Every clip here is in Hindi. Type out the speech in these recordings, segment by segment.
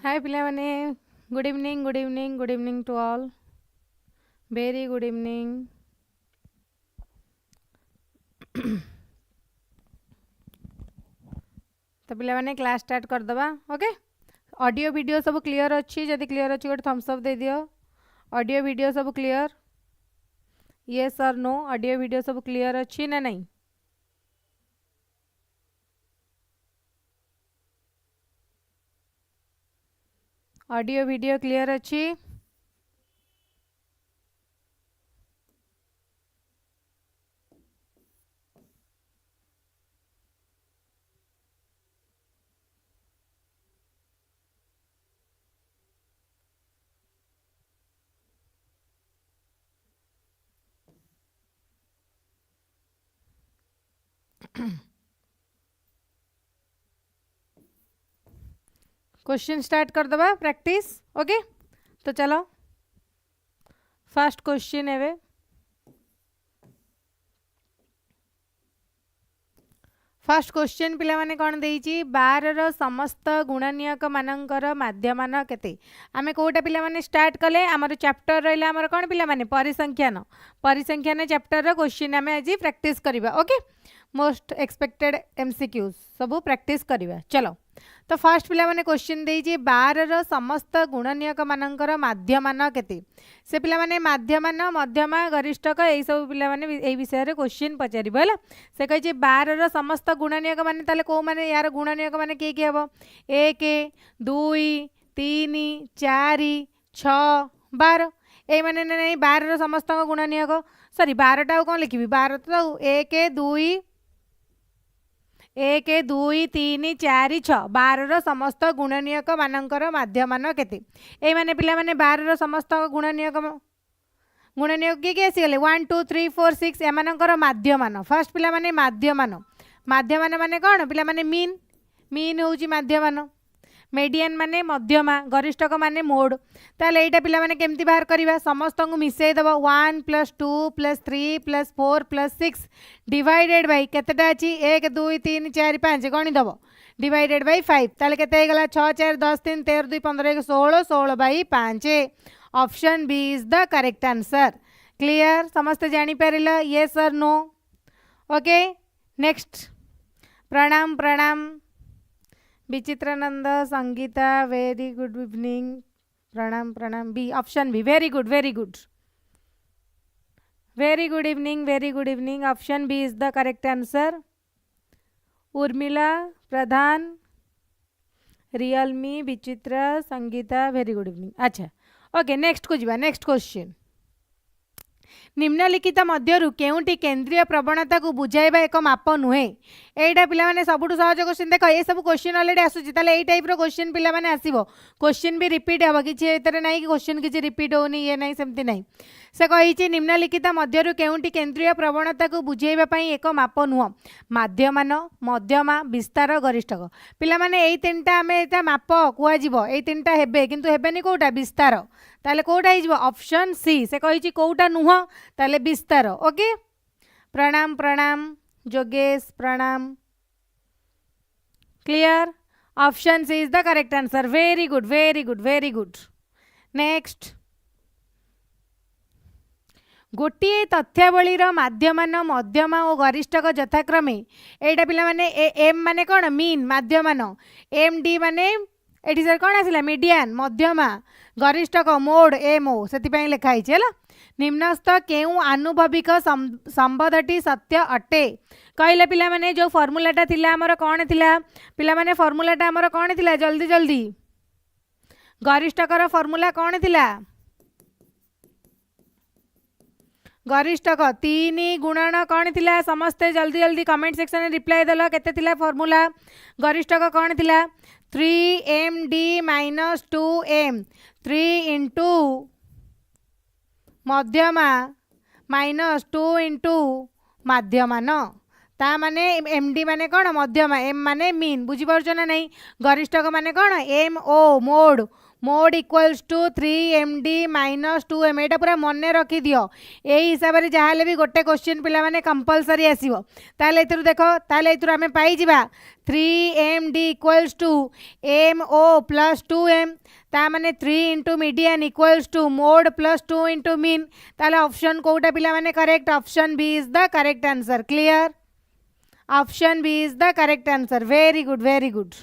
हाय पिला माने good evening good evening good evening to all very good evening. तो पिला माने क्लास स्टार्ट कर दबा। ओके ऑडियो वीडियो सब क्लियर अच्छी जदि क्लियर अच्छी गोटे थम्स अप दे दियो। ऑडियो वीडियो सब क्लियर येस और नो ऑडियो वीडियो सब क्लियर अच्छी ना नहीं। ऑडियो वीडियो क्लियर अच्छी क्वेश्चन स्टार्ट कर दबा प्रैक्टिस। ओके तो चलो फर्स्ट क्वेश्चन है फर्स्ट क्वेश्चन पिला माने कौन देइची 12 रो समस्त गुणनियक मानकर माध्यमान केते। आमे कोटा पिला माने स्टार्ट कले हमर चैप्टर रहला हमर कौन पिला माने परिसंख्यान चैप्टर रो क्वेश्चन आमे आज प्रैक्टिस करिबा। ओके मोस्ट एक्सपेक्टेड एमसीक्यूज सब प्रैक्टिस करिबा। चलो तो फर्स्ट पिला माने क्वेश्चन देइची 12 रो समस्त गुणनियक मानकर माध्यमान केते। से पिला माने माध्यमान मध्यमा गरिष्ठक एई सब पिला माने एई विषय रे क्वेश्चन पचारिबो हला। से कहिची 12 रो समस्त गुणनियक माने ताले को माने यार गुणनियक माने के हबो 1 2 3 4 6 12 ए माने नहीं 12 रो समस्त गुणनियक सॉरी 12 टा कोन लिखिबी 12 तो 1 2 1 2 3 4 6 12 रो समस्त गुणनियक मानकर माध्यमान केते। ए माने पिला माने 12 रो समस्त गुणनियक गुणनियक किए आसीगले 1 2 3 4 6 एमानकर माध्यमान। फर्स्ट पिला माने माध्यमान माने कौन पिला माने मीन मीन होउची माध्यमान मेडियन माने मध्यमा गरिष्ठक माने मोड। ताले एटा पिला माने केमती बाहर करिवा समस्त को मिसई दबो 1 + 2 + 3 + 4 + 6 डिवाइडेड बाय केतेटा अछि 1 2 3 4 5 गणी दबो डिवाइडेड बाय 5 ताले केते गला 6 4 10 3 13 2 15 1 16 16 by 5 option B is the correct answer. Clear समस्त जानी पारिला यस और नो। ओके नेक्स्ट प्रणाम प्रणाम Bichitrananda Sangita very good evening प्रणाम प्रणाम B option B very good very good very good evening option B is the correct answer. Urmila Pradhan Realme Bichitra Sangita very good evening. अच्छा ओके नेक्स्ट को जीवा नेक्स्ट क्वेश्चन निम्नलिखित मध्यरु केउंटी केंद्रीय प्रवणता को बुझाइबा एक माप नुहे। एटा पिला माने सबुठु सहज क्वेश्चन देख ए सब क्वेश्चन ऑलरेडी आसुची ताले ए टाइप रो क्वेश्चन पिला माने आसीबो क्वेश्चन भी रिपीट हबो किछि एतरे नाही कि क्वेश्चन किछि रिपीट होनी ये नाही सेमति नाही। से कहिछि निम्नलिखित मध्यरु केउंटी केंद्रीय प्रवणता को बुझाइबा पई एक माप नुह माध्यमान मध्यमा विस्तार गरिष्ठक। पिला माने एई तीनटा हमें एटा माप कुआ जिवो एई तीनटा हेबे किंतु हेबेनी कोटा विस्तार ताले कोटा हिजबो ऑप्शन सी। से कहिछि कोटा नुह ताले विस्तार। ओके प्रणाम प्रणाम जोगेश प्रणाम clear option C is the correct answer. Very good very good very good. Next गोटे तथ्यावलीर माध्यमान मध्यमा और गरिष्ठक यथाक्रमे एटा पिला माने एम माने कौन मीन माध्यमान एम डी माने एटी सर कौन आसिला मीडियन मध्यमा गरिष्ठक मोड एम ओ से लिखाई है निम्नस्थ केउ आनुभविक संबंधटी सत्य अटे कहले पिला माने जो फॉर्मूलाटा थिला हमर कौन थिला पिला माने फॉर्मूलाटा हमर कौन थिला जल्दी जल्दी गरिष्ठकर फॉर्मूला कौन थिला गरिष्ठक 3 गुणन कौन थिला समस्ते जल्दी जल्दी कमेंट सेक्शन में रिप्लाई देल केते थिला फॉर्मूला गरिष्ठक कौन थिला 3md - 2m 3 इंटू मध्यमा -2 इंटू माध्यमान ता माने एमडी माने कौन मध्यमा एम माने मीन बुझी पारछ ना नहीं गरिष्ठक माने कौन M O mode mode equals to 3md minus 2m एटा पूरा मन रखी दियो यही हिसाब से जहाँ भी गोटे क्वेश्चन पिला माने कंपलसरी आसीबो ताले एथुर देखो ताले एथुर आमे पाई जिबा 3md equals to mo plus 2m ता माने 3 into median equals to mode plus 2 into mean ताले ऑप्शन कोटा पिला माने correct option B is the correct answer clear option B is the correct answer very good very good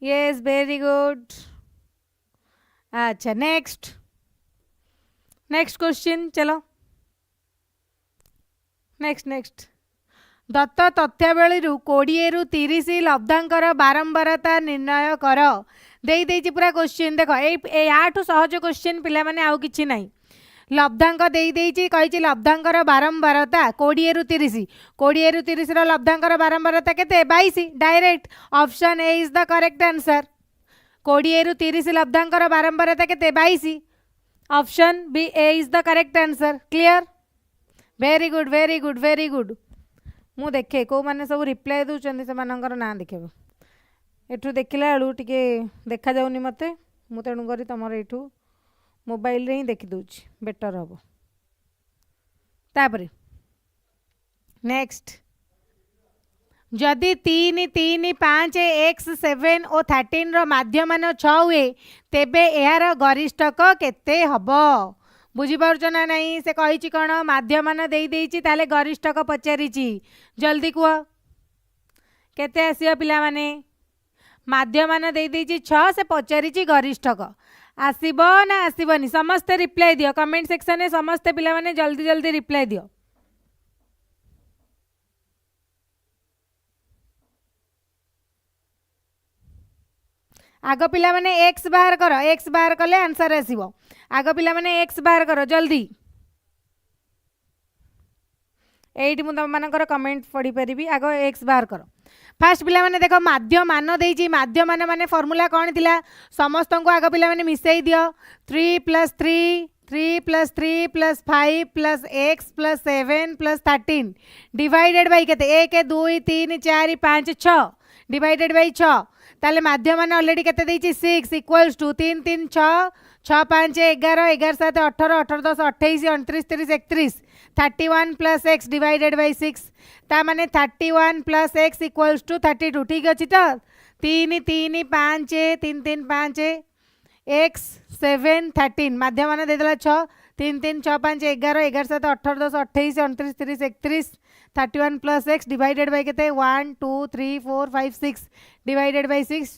yes very good अच्छा नेक्स्ट नेक्स्ट क्वेश्चन चलो नेक्स्ट नेक्स्ट दत्त तथ्यावली 20 रु 30 लब्धांकर बारंबारता निर्णय कर दे देछि पूरा क्वेश्चन देखो ए याठू सहज क्वेश्चन पिला माने आउ किछि नाही लब्धांक दे देछि कहिछि लब्धांकर बारंबारता 20 रु 30 20 रु 30 रो लब्धांकर बारंबारता केते 22 direct option A is the correct answer 20 रु 30 लब्धांकर बारंबारता केते 22 option B A is the correct answer clear very good very good very good मु देखे को माने सब रिप्लाई दउचंदी से मानकर ना देखबो एठू देखिला बेलू टिके देखा जाउनी मते मु तेणु करी तमर एठू मोबाइल रे ही देखि दउची बेटर हबो तापरे नेक्स्ट जदि 3 3 5 x 7 और 13 रो माध्यमान 6 हुए तेबे यार गरिष्ठक केते हबो बुझी पारछ ना नहीं से कहिछि कोन माध्यमान देई देइछि ताले गरिष्ठक पचारिछि जल्दी कुह केते आसियो पिला माने माध्यमान देई देइछि 6 से पचारिछि गरिष्ठक आसीबो ना आसीबोनी समस्ते रिप्लाई दियो कमेंट सेक्शन में समस्ते पिला माने जल्दी जल्दी रिप्लाई दियो आग पिला माने x बाहर करो x बाहर कले आंसर आसीबो आग पिला माने x बाहर करो जल्दी एइटी मु तम मानकर कमेंट पढ़ी परिबी आग x बाहर करो फास्ट पिला माने देखो माध्य मान देइछि माध्य मान माने फार्मूला कोन थिला समस्त को आग पिला माने मिसई दियो 3 + 3 3 + 3 + 5 + x + 7 + 13 डिवाइडेड बाय केते 1 2 3 4 5 6 डिवाइडेड बाय 6 ताले माध्य मान ऑलरेडी केते देइछि 6 equals to 3 3 6 6 5 11 11 7 18 18 10 28 29 30 31 31 + x divided by 6 ता माने 31 + x इक्वल्स टू 32 ठीक अछि तो 3 3 5 3 3 5 x 7 13 माध्य मान दे देला 6 3 3 6 5 11 11 7 18 10 28 29 30 31 31 + x डिवाइडेड बाय केते 1 2 3 4 5 6 डिवाइडेड बाय 6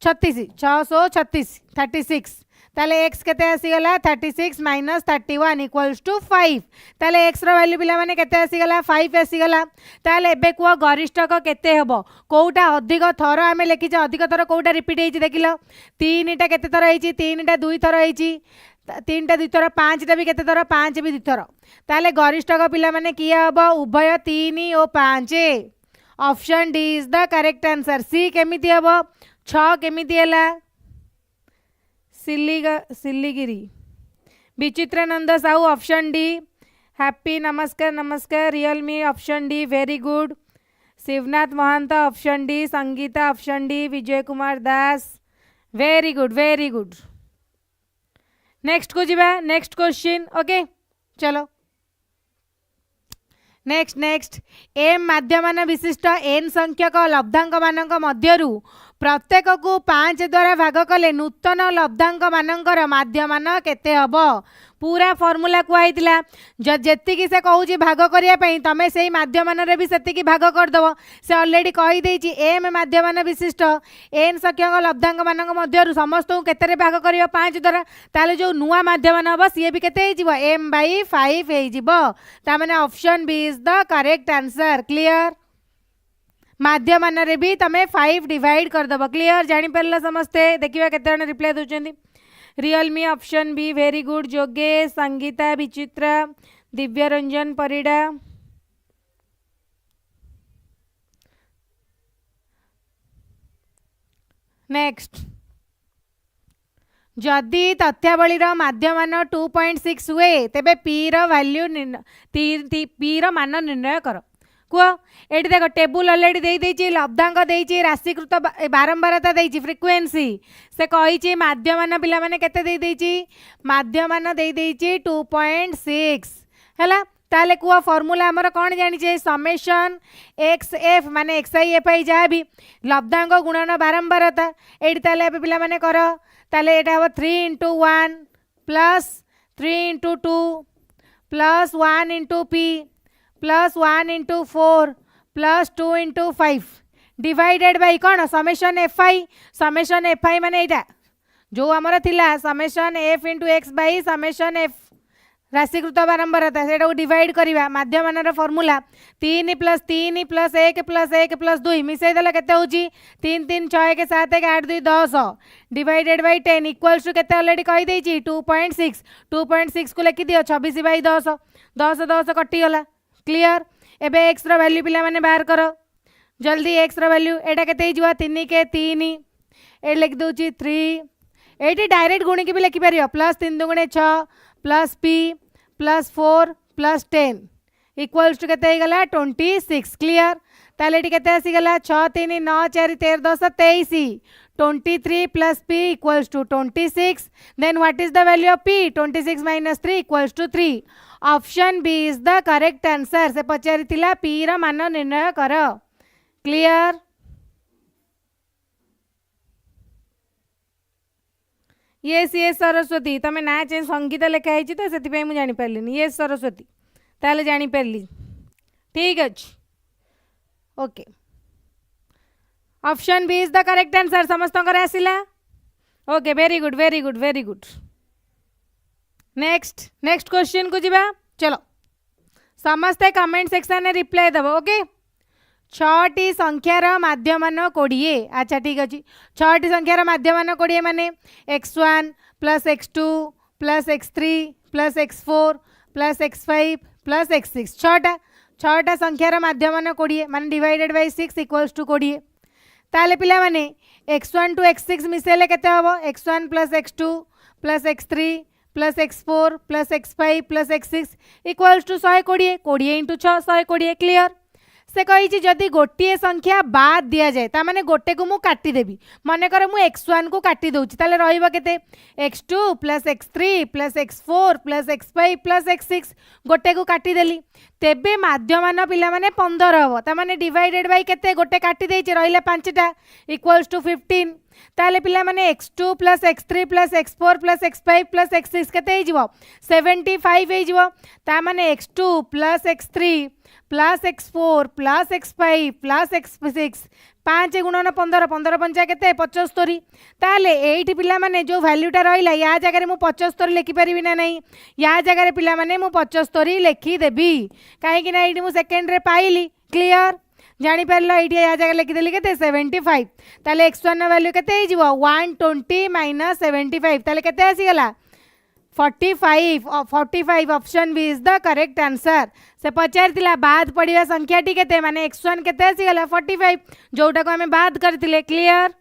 36 636 36 ताले x केते आसी गला 36 - 31 इक्वल्स टू 5 ताले x रो वैल्यू पिला माने केते आसी गला 5 आसी गला ताले एबे को गरिष्ठक केते हबो कोउटा अधिक थर आमे लेखि छ अधिक थर कोउटा रिपीट हेछि देखिलो 3 टा केते थर हेछि 3 टा 2 थर हेछि 3 टा 2 थर 5 टा भी केते थर 5 भी 2 थर ताले गरिष्ठक पिला माने किया हबो उभय 3 और 5 option D is the correct answer सी केमिति हबो 6 केमिति हला Siligiri Bichitrananda Sahu option D happy नमस्कार नमस्कार Realme option D very good Shivnath Mahant option D Sangita option D Vijay Kumar Das very good next को जीवा नेक्स्ट क्वेश्चन ओके चलो नेक्स्ट नेक्स्ट एम माध्यमान विशिष्ट एन संख्यक लब्धांक मानक मध्यरु प्रत्येक को 5 द्वारा भाग कले नूतन लब्धांक मानकर माध्यमान केते हबो पूरा फॉर्मूला कुआइतिला जेतिकी से कहूची भाग करिया पई तमे सेही माध्यमान रे भी सेतिकी भाग कर दबो से ऑलरेडी कहि देछि एम माध्यमान विशिष्ट एन संख्यक लब्धांक मानक मध्यरु समस्त को केते रे भाग करियो 5 द्वारा ताले जो नुवा माध्यमान हबो सी भी केते हे जिवो m/5 हे जिवो ता माने option B is the correct answer clear माध्यमान रे भी तमे 5 डिवाइड कर दबो क्लियर जानि परला समस्ते देखिबा केते जण रिप्लाई दोचंदी Realme option B very good जोगेश संगीता विचित्रा दिव्य रंजन परिडा नेक्स्ट जदि तथ्यावली माध्यमान 2.6 हुए तेबे पी रो वैल्यू पी रो मान निर्णय कर कह ये देख टेबुल अलरेडी दे लब्धांक देती राशिकृत बारंबारता देती फ्रिक्वेन्सी से कही माध्यमान पिला माने केते देती माध्यमान देती 2.6 है ताले कुआ फॉर्मूला आमर कौन जानी समेशन एक्स एफ माने एक्स आई एफ आई जहाँ भी लब्धांक गुणन बारंबारता ये पिला माने कर ताले एटा हम 3 into 1 plus 3 into 2 plus 1 into P plus 1 into 4 plus 2 into 5 divided by कौन समेशन एफ आई माने एटा जो आमर थिला summation F into X by summation F राशिकृत बारंबारता से डिवाइड करवा माध्यमान formula 3 plus 3 plus 1 plus 1 plus 2 मिसेदेले केते होची 3 3 6 1 7 1 8 2 10 डिवाइडेड बाय 10 इक्वल्स टू केते ऑलरेडी कहि देछि 2.6 को लिखि दियो 26 बाय 10 10 10 कटि गला क्लियर एबे x रो वैल्यू पिला माने बाहर करो जल्दी x रो वैल्यू एटा केते हिजवा 3 के 3 ए लिख दोछि 3 एटी डायरेक्ट गुणी के भी लिखि परियो प्लस 3 दुगुणे 6 plus p plus 4 plus 10 equals to केते गला 26 क्लियर ताले टी केते आसीगला 6 3 9 4 13 10 23 23 plus p equals to 26 then what is the value of p 26 minus 3 equals to 3 option B is the correct answer से पचारि थिला p रा मान निर्णय कर क्लियर ये सरस्वती तमें ना चेंज संगीत लिखाई तो से मुझे जापारे ये सरस्वती ताले जापारी ठीक अच्छे okay option B is the correct answer समस्त आसला okay very good very good very good next next question को जीवा चलो समस्ते कमेंट सेक्शन में रिप्लाई दब ओके 6टी संख्यार माध्यमान 20 अच्छा ठीक अच्छे 6टी संख्यार माध्यमान 20 माने x1 plus x2 plus x3 plus x4 plus x5 plus x6 छटा संख्यार माध्यमान 20 माने डिवाइडेड बाय 6 इक्वल्स टू 20 ताले पिला माने x1 टू x6 मिसेले केते हबो x1 plus x2 plus x3 plus x4 plus x5 plus x6 equals to 120 20 into 6 120 clear से कही जदि गोटे संख्या बाद दि जाए ताने गोटे को मुझे काटिदेवी मनकर मुझे x1 को काटी दूसरी ताले रहिबो केते x2 plus x3 plus x4 plus x5 plus x6 गोटे को काटिदेली तेबे माध्यमान पिला माने 15 हम ताने डिवाइडेड बाय केते गोटे काटी देछि रहिला 5टा इक्वल्स टू 15 ताले पिला माने x2 plus x3 plus x4 plus x5 plus x6 केते हिजबो 75 हिजबो ता माने x2 plus x3 plus x4 plus x5 plus x6 5 गुणन 15 15 पंचा केते 75 ताले एठी पिला माने जो वैल्यूटा रहिला या जगह मु 75 लिखि परिबि ना नहीं या जगह पिला माने मु 75 लिखि देबी काहे कि ना एठी मु सेकंड रे पाइली क्लियर जानी परलो एठी या जगह लिखि देली केते 75 ताले x1 वैल्यू केते हिजबो 120 माइनस 75 ताले केते आसी गला 45 option B is the correct answer से पचार बाद पड़ा संख्या टी केते माने x1 केते आसी गला 45 जोटा को हमें बाद करथिले clear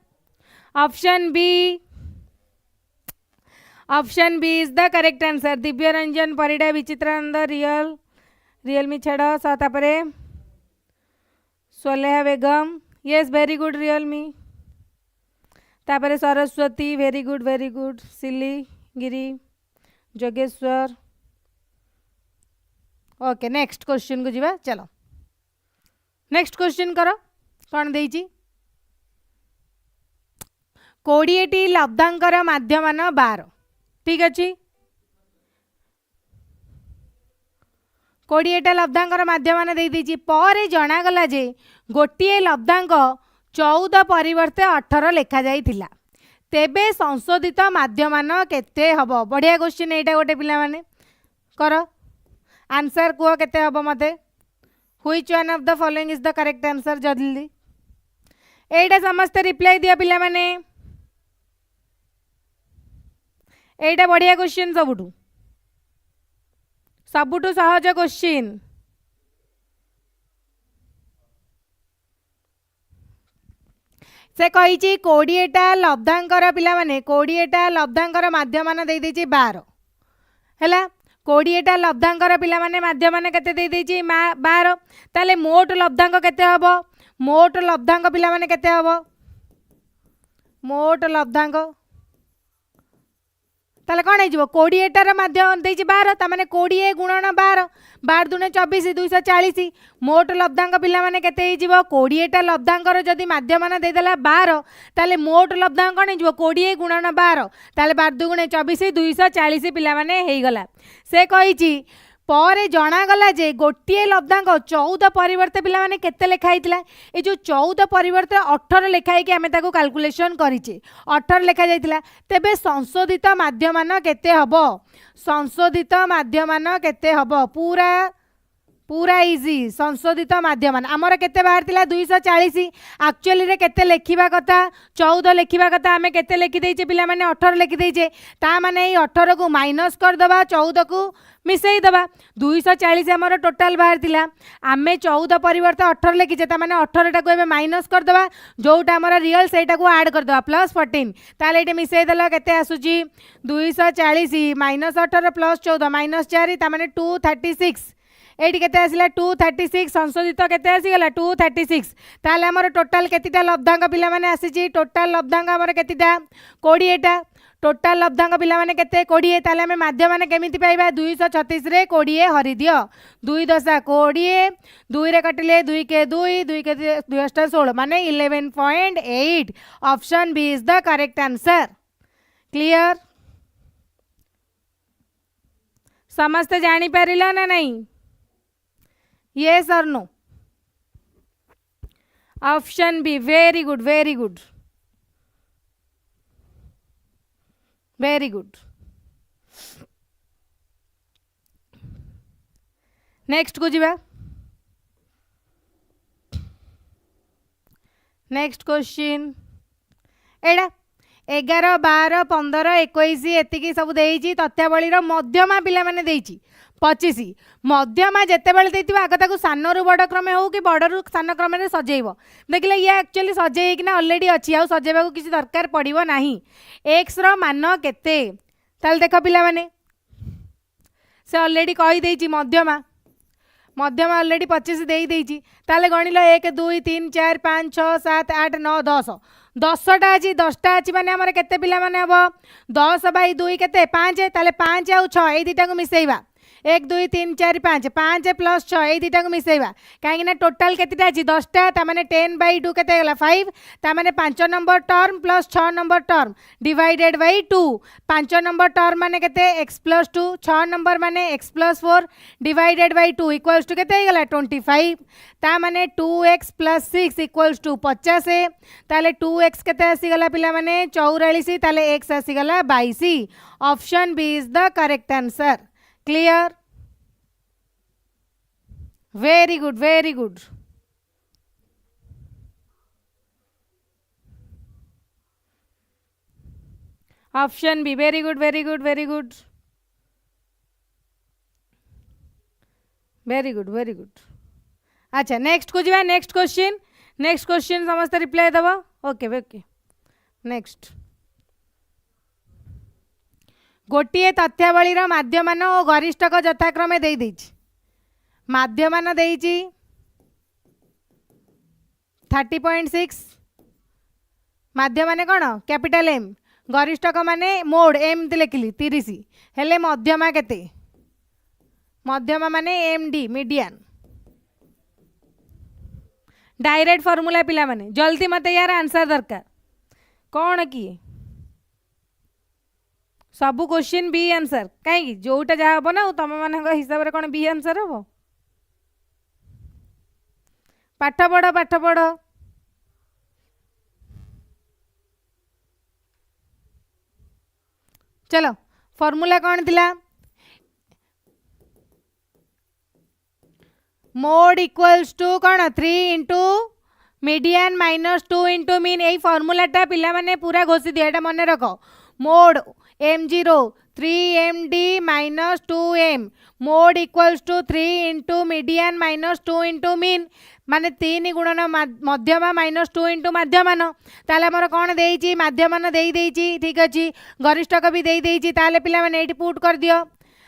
option B is the correct answer Divya Ranjan Parida Bichitrananda Realme छड़ तापरे Soleha Begum yes very good Realme तापरे Saraswati very good Silli Giri Jogeshwar okay next question को जीवा चलो नेक्स्ट क्वेश्चन करो कौन देइछि 20टी लब्धांकर माध्यमान 12 ठीक अच्छे 20टा लब्धांकर माध्यमान देइछि पर जनागला जे गोटे लब्धांक 14 परिवर्ते 18 लेखा जाइथिला तेबे संशोधित माध्यमान केते हबो बढ़िया क्वेश्चन एटा गोटे पिला माने कर आंसर को केते हबो मते which one of the following is the correct answer जल्दी एटा समस्त रिप्लाई दिया पिला माने एटा बढ़िया क्वेश्चन सबुठु सहज क्वेश्चन से कही 20टा लब्धांकर पिला माने 20टा लब्धांकर माध्यमान दे देछि 12 हैला कोड़ीटा लब्धांकर पिला माने माध्यमान केते दे देछि 12 ताले मोट लब्धांक केते हबो मोट लब्धांक पिला माने केते हबो मोट लब्धांक ताले कौन हो 20टार माध्यम देछि 12 ता माने 20 गुणन 12 12 दुने 24 240 मोट लब्धांक पिला माने केते हो 20टा लब्धांकर जदि माध्यमान देदेला 12 ताले मोट लब्धांक कौन हो 20 गुणन 12 ताले 12 दुगुणे 24 240 पिला माने हेई गला से कहिछि परे जनागला जे गोटे लब्धांक 14 परिवर्ते पिला माने केते लेखाई ये जो 14 परिवर्ते 18 लेखाई कि आमे ताको कैलकुलेशन करिचे 18 लेखा जाइतिला तेबे संशोधित माध्यमान केते हबो संशोधित माध्यमान केते हबो पूरा पूरा इजी संशोधित माध्यमान आमर केते बाहर तिला 240 एक्चुअली रे केते लेखिबा कथा 14 लेखिबा कथा आमे केते लेखि देइचे पिला माने 18 लेखि देइचे ता माने ए 18 को माइनस कर दबा 14 को मिसई दबा 240 आमर टोटल बाहर तिला आमे 14 परिवर्ते 18 लेखिचे ता माने 18 टा को एबे माइनस कर दबा जोटा आमर रियल सेटा को ऐड कर दबा प्लस 14 ताले एटे मिसई देला केते आसुची 240 माइनस 18 प्लस 14 माइनस 4 ता माने 236 एटी केते आसिला 236 संशोधित केते आसीगला 236 ताले हमर टोटल केतिटा लब्धांक पिला माने आसीची टोटल लब्धांक हमर केतिटा 20टा टोटल लब्धांक पिला माने केते 20 ताले हमें माध्य माने केमिति पाइबा 236 रे 20 हरि दियो 2 दशा 20 2 रे कटिले 2 के 2 2 के 2 16 माने 11.8 option B is the correct answer clear समस्त जानि परिलो ना नहीं yes or no option B very good very good very good next को जीवा next question एडा 11 12 15 21 एतिकी सब देइची तथ्यावलीर मध्यमा पिला माने देइची 25 मध्यमा जेते बेले देथिबा आग ताको सान रु बड़ क्रमे हो कि बड़ रु सान क्रमे रे सजेइबो देखले ये एक्चुअली सजेइ कि ना ऑलरेडी अछि आ सजेबा को किसी दरकार पड़िबो नाही x रो मान केते ताल देखो पिला माने से ऑलरेडी कहि देइची मध्यमा मध्यमा ऑलरेडी 25 देई देइची ताले गणिलो 1 2 3 4 5 6 7 8 9 10 10टा अछि 10टा अछि माने हमर केते पिला माने हबो 10 बाई 2 केते 5 ताले 5 आ 6 ए दिटा को मिसेइबा 1 2 3 4 5 5 प्लस 6 ए दिटा को मिसेइबा काहे ना टोटल केतेटा अछि 10टा ता माने 10 बाई 2 केते गला 5 ता माने 5 number term plus 6 number term divided by 2 5 number term माने केते x प्लस 2 6 नंबर माने x plus 4 divided by 2 equals to केते गला 25 ता माने 2x प्लस 6 इक्वल्स टू 50 ताले 2x केते आसी गला पिला माने 44 ताले x आसी गला 22 option B is the correct answer clear very good very good option B very good very good very good very good very good अच्छा नेक्स्ट को जीवा नेक्स्ट क्वेश्चन समस्त रिप्लाई दबो ओके ओके नेक्स्ट गोटे तथ्यावलीर माध्यमान और गरिष्ठक यथाक्रमे दे देइछि माध्यमान देइछि 30.6 माध्य माने कौन कैपिटल एम गरिष्ठक माने मोड एम लिखिली 30 हेले मध्यमा केते मध्यमा माने M D median direct formula पिला माने जल्दी मते यार आंसर दरकार कौन कि सबू क्वेश्चन बी आंसर कहीं जोटा जहाँ हम ना तुम मान हिसाब से कौन बी आंसर हम पाठ पढ़ चलो फॉर्मूला कौन थिला मोड इक्वल्स टू कौन 3 into median minus 2 into mean यही फॉर्मूलाटा पिला माने पूरा घोषी दिया मन रख mode m0 3md minus 2m mode equals to 3 into median minus 2 into mean माने 3 गुणन मध्यमा माइनस 2 इंटू माध्यमान ताले हमर कोन देइची माध्यमान देई देइची ठीक अछि गरिष्ठक भी देई देइची ताले पिला माने एठी पुट कर दियो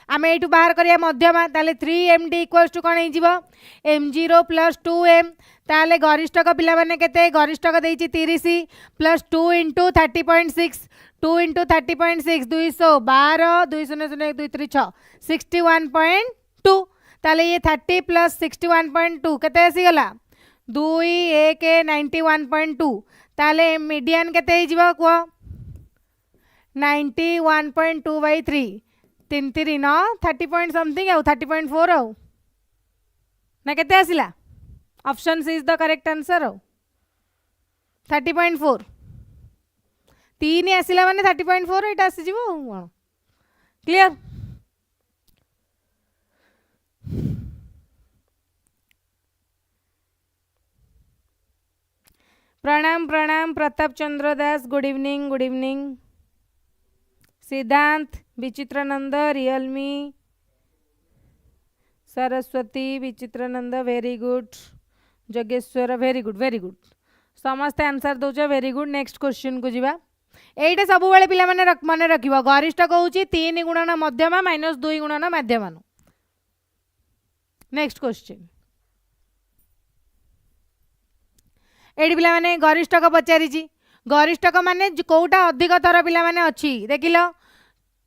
आम ये बाहर करिया मध्यमा ताले 3md इक्वल्स टू कौन हो m0 प्लस 2m ताले गरिष्ठक पिला माने केते गरिष्ठक देइछि 30 प्लस 2 इंटू 30.6 2 इंटू 30.6 212 2 2 6 61.2 ताले ये 30 प्लस 61.2 केते आसीगला 2 1 91.2 ताले मीडियन केते हिजिबो को 91.2 by 3 3 3 न 30 पॉइंट समथिंग आउ 30.4 आउ ना केते आसिला option C is the correct answer आउ 30.4 3 आसिला माने 30.4 एटा आसी जिवो कोन क्लियर प्रणाम प्रणाम Pratap Chandra Das good evening Siddhant Bichitrananda Realme Saraswati Bichitrananda very good Jageshwar very good समस्ते आंसर दौच वेरी गुड नेक्स्ट क्वेश्चन को जीवा एटा सब बेले पिला माने मन रखिबो गरिष्ठ कहूची 3 गुणन मध्यमा माइनस 2 गुणन माध्यमान नेक्स्ट क्वेश्चन एडी पिला माने गरिष्ठक पचारिची गरिष्ठक माने कोटा अधिक थर पिला माने अछि देखिलो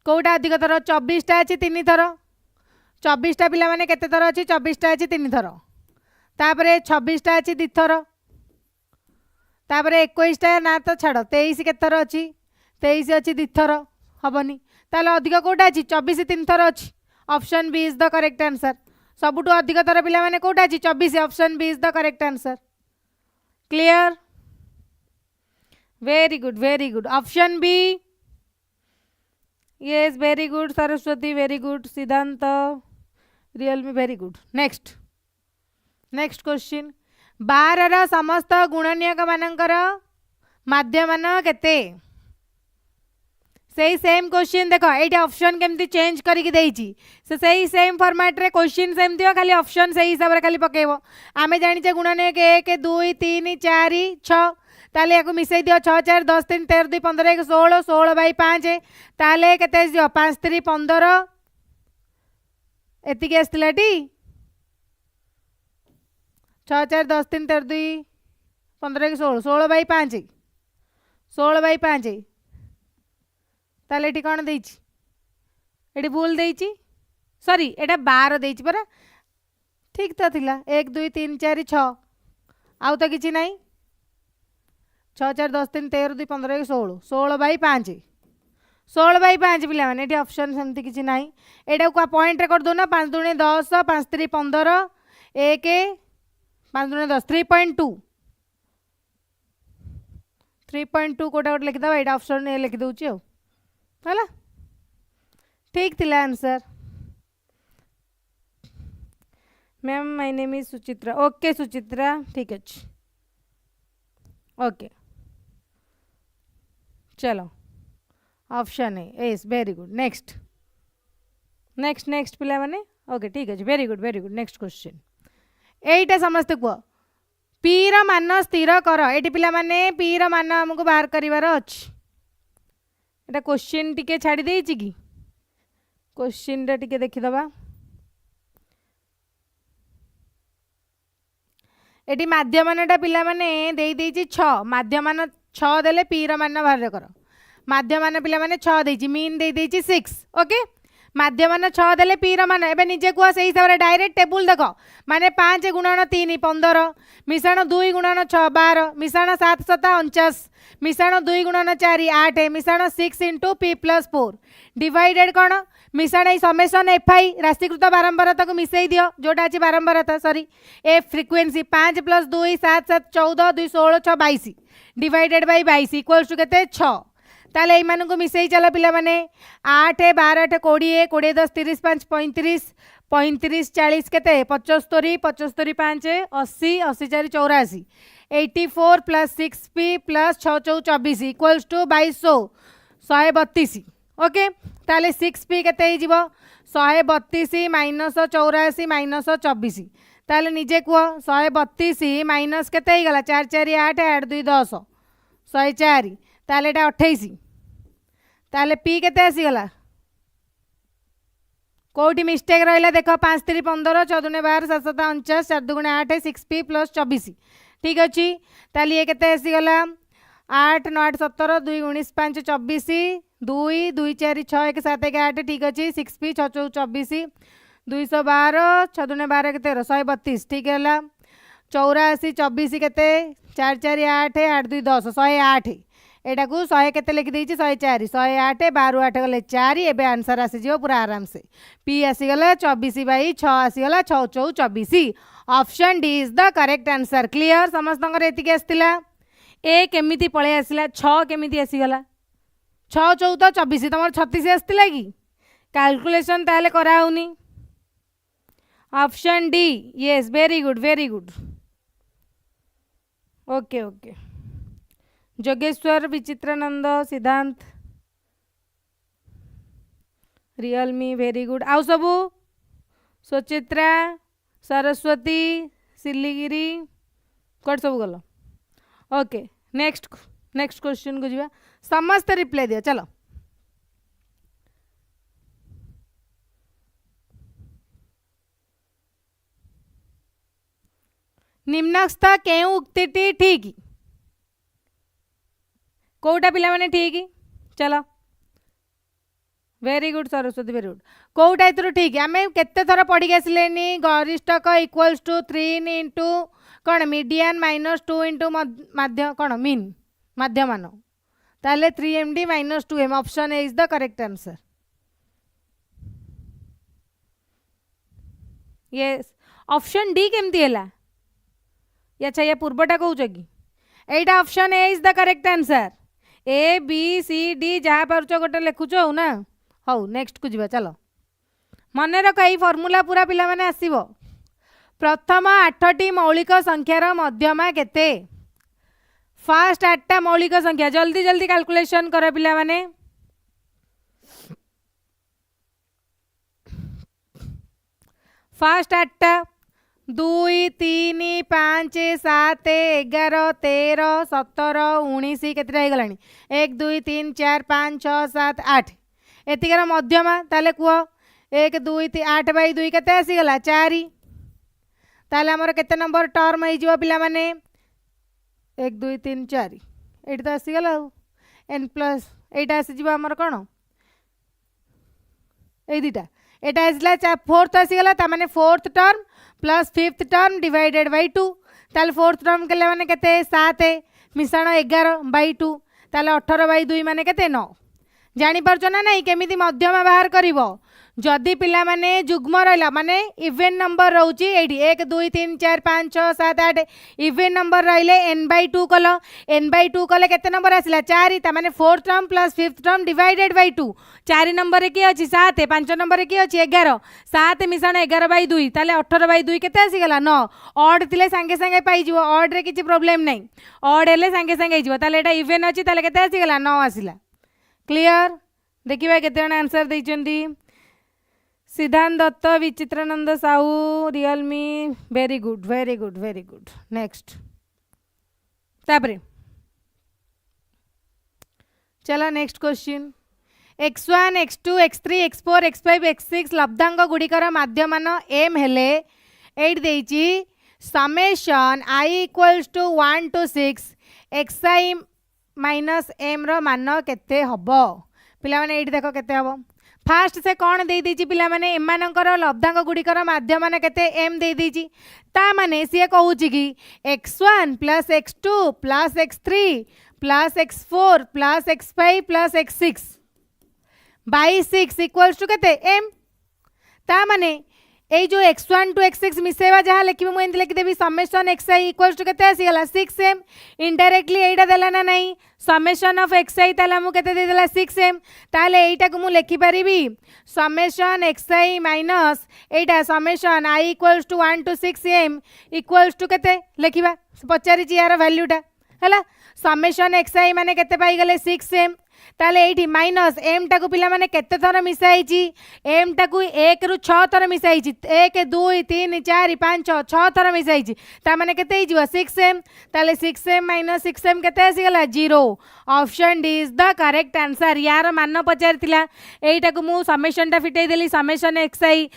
कोटा अधिक थर 24 टा अछि 3 थर 24 टा पिला माने केते थर अछि 24 टा अछि 3 थर तापरे 26 टा अछि 2 थर तापरे 21 टा ना तो छाड़ 23 केते थर अछि 23 अछि 2 थर हबनी ताले अधिक कोटा अछि 24 3 थर अछि option B is the correct answer सबुटो अधिक थर पिला माने कोटा अछि 24 option B is the correct answer clear very good option B yes very good Saraswati very good Siddhant Realme very good next question 12 रा समस्त गुणनीयक मानकर माध्यमान केते सही सेम क्वेश्चन देखो एटा ऑप्शन केमती चेंज करके देइची से सही सेम फॉर्मेट रे क्वेश्चन सेम दियो खाली ऑप्शन सही हिसाब रे खाली पकेबो आमे जानिचे गुणनीयक 1 2 3 4 6 ताले याको मिसई दियो 6 4 10 3 13 2 15 1 16 16 बाई 5 ताले केते दियो 5 3 15 एति के आस्तिला टी 6 4 10 3 13 2 15 1 16 16 बाई 5 16 बाई 5 ताले एटी कोन देइची एटी भूल देइची सॉरी एटा 12 देइची परा ठीक तो थिला 1 2 3 4 6 आउ तो किछि नाही 6 4 10 3 13 2 15 16 16 बाई 5 16 बाई 5 पिला माने एटी ऑप्शन सेमती किछि नाही एटा को पॉइंट रे कर दो ना 5 दुने 10 5 3 15 1 5 दुने 10 3.2 3.2 कोटा कोट लिखि दबा एटा ऑप्शन ए लिखि दउची हो हला ठीक थिला answer ma'am my name is Suchitra okay Suchitra ठीक अछि ओके चलो ऑप्शन है एस वेरी गुड नेक्स्ट पिला माने ओके ठीक है वेरी गुड नेक्स्ट क्वेश्चन एटा समस्त को पी र मान स्थिर कर एटी पिला माने पी र मान हमको बाहर करिवार अछि एटा क्वेश्चन टिके छाडी देइछि कि क्वेश्चन रे टिके देखि दबा एटी माध्यमानटा पिला माने देई देइछि 6 माध्यमान 6 देले पी र मान बाहर कर माध्यमान पिला माने 6 देइछि मीन देई देइछि 6 ओके माध्यमान 6 देले पी र मान एबे निजे को सही हिसाब रे डायरेक्ट टेबल देखो माने 5 गुणन 3 15 मिश्रण 2 गुणन 6 12 मिश्रण 7 7 49 मिश्रण 2 गुणन 4 8 मिश्रण 6 इंटू पी प्लस 4 डिवाइडेड कौन मिश्रण ए समेसन एफ आई राशिकृत बारंबारता को मिसई दियो जोटा अच्छी बारंबारता sorry F frequency 5 plus 2 7 7 14 2 16 6 22 divided by 22 equals to केते 6 ताले एई मानन को मिसई चला पिला माने 8 12 8 20 20 10 30 5 35 35 40 केते 75 75 5 80 80 4 84 84 plus 6p plus 6 4 24 equals to 2200 132 okay ताले 6p केते ही जीवो 132 माइनस 84 माइनस 24 ताले निजे को 132 माइनस केते ही गला 4 4 8 8 2 10 104 ताले एटा 28 ताले p केते आसी गला कौटी मिस्टेक रहा देख 5 3 15 14 12 7 7 49 4 2 8 6p + 24 ठीक अच्छे ताली ये केते आसीगला 8 9 8 17 2 19 5 24 2 2 4 6 1 7 1 8 ठीक अच्छे 6p 6 4 24 212 6 2 12 के 132 ठीक है 84 24 के 4 4 8 8 2 10 108 एटा को 100 केते लिखि देछि 104 108 12 8 गले 4 एबे आंसर आसी जिवो पूरा आराम से पी आसी गला 24/6 आसी गला 6 4 24 option D is the correct answer clear समस्तंकर एतिके आस्तिला ए केमिति पळे आसिला 6 केमिति आसी गला 6 14 24 तमर 36 आस्तिला कि कैलकुलेशन ताले करा होनी option D yes very good okay okay Jogeshwar Bichitrananda Siddhant Realme very good आउ सबू सुचित्रा सरस्वती सिल्लीगिरी कौट सब गल ओके नेक्स्ट क्वेश्चन को जीवा समस्त रिप्लाई दिया चलो निम्नस्थ केउ उक्तिटी ठीक कोटा पिला माने ठीक चलो very good Saraswati very good कोटा इतरो ठीक आम केते थर पढ़ी आसिले गरिष्ठक इक्वल्स टू 3 इंटू कौन मीडियन -2 इंटू माध्य कौन मीन माध्यमान ताले 3md - 2m option A is the correct answer yes option D केमती हैला अच्छा ये पूर्वटा कहूच कि एटा option A is the correct answer A B C D जहाँ पार्च गोटे लिखुच हो ना हौ नेक्स्ट को जीवा चलो मन रख यही फर्मूला पूरा पिला माने आसीबो प्रथम 8टी मौलिक संख्यार मध्यमा केते फास्ट 8टा मौलिक संख्या जल्दी जल्दी कैलकुलेशन कर पिला माने फास्ट 8टा 2 3 5 7 11 13 17 19 केतटा हो गलानी 1 2 3 4 5 6 7 8 एतिकार मध्यमा ताले कुह 1 2 3 8/2 केते आसीगला 4 ताले हमर केते नंबर टर्म हो जिवो पिला माने 1 2 3 4 एटी तो आसीगला n प्लस एटा आसी जिवो हमर कोन ए दिटा एटा आसीला फोर्थ आसीगला ता माने fourth term plus fifth term divided by 2 ताले फोर्थ टर्म केले माने केते 7 मिश्रण 11/2 ताले 18/2 माने केते 9 जानी परछो ना नहीं केमिति मध्यमा बाहर करिवो जदि पिला माने जुग्म रहला माने इवेन नंबर रहउची एडी 1 2 3 4 5 6 7 8 इवेन नंबर रहिले n/2 कलो n/2 कले केते नंबर आसिला 4 ता माने fourth term plus fifth term divided by 2 4 number रे की अछि 7 5 नंबर रे की अछि 11 7 मिश्रण 11/2 ताले 18/2 केते आसी गला 9 ऑड थिले संगे संगे पाई जिवो ऑड रे किछि प्रॉब्लम नै ऑड हेले संगे संगे जिवो ताले एटा इवेन अछि ताले केते आसी गला 9 आसिला क्लियर देखिबा केते जण आंसर दैचंदी Siddhant Dutta Bichitrananda Sahu Realme very good next तापरे चलो next question x1 x2 x3 x4 x5 x6 लब्धांक गुड़िकर माध्यमान m हेले एट देइची समेशन i equals to 1 to 6 xi minus m रो मान केते हबो पिला माने एट देखो केते हबो फास्ट से कौन दे दीची पिला माने एमानकर लब्धांक गुड़िकर माध्यमान केते m दे दीची ता माने सी कहूची कि x1 plus x2 plus x3 plus x4 plus x5 plus x6 by 6 equals to केते m ता माने ए जो x1 टू x6 मिसेवा जहाँ लिखिबे मु एंति लिखिदेबी समेशन xi इक्वल्स टू केते आसीगला 6m इनडायरेक्टली एटा देला ना नहीं समेशन ऑफ xi ताला मु केते दे देला 6m ताले एटा को मु लिखि परिबी समेशन xi माइनस एटा summation i equals to 1 to 6m equals to केते लिखिबा पचारि छि यार वैल्यूटा हला समेशन xi माने केते पाई गले 6m ताले एठी माइनस m टाकू पिला माने केते थर मिसाई छि m टाकू 1 रु 6 थर मिसाई छि 1 2 3 4 5 6 थर मिसाई छि ता माने केते हिजो 6m ताले 6m - 6m केते आसी गला 0 option D is the correct answer. यार मान पचारिला एटा को मु समेशन टा फिटई देली समेशन एक्सआई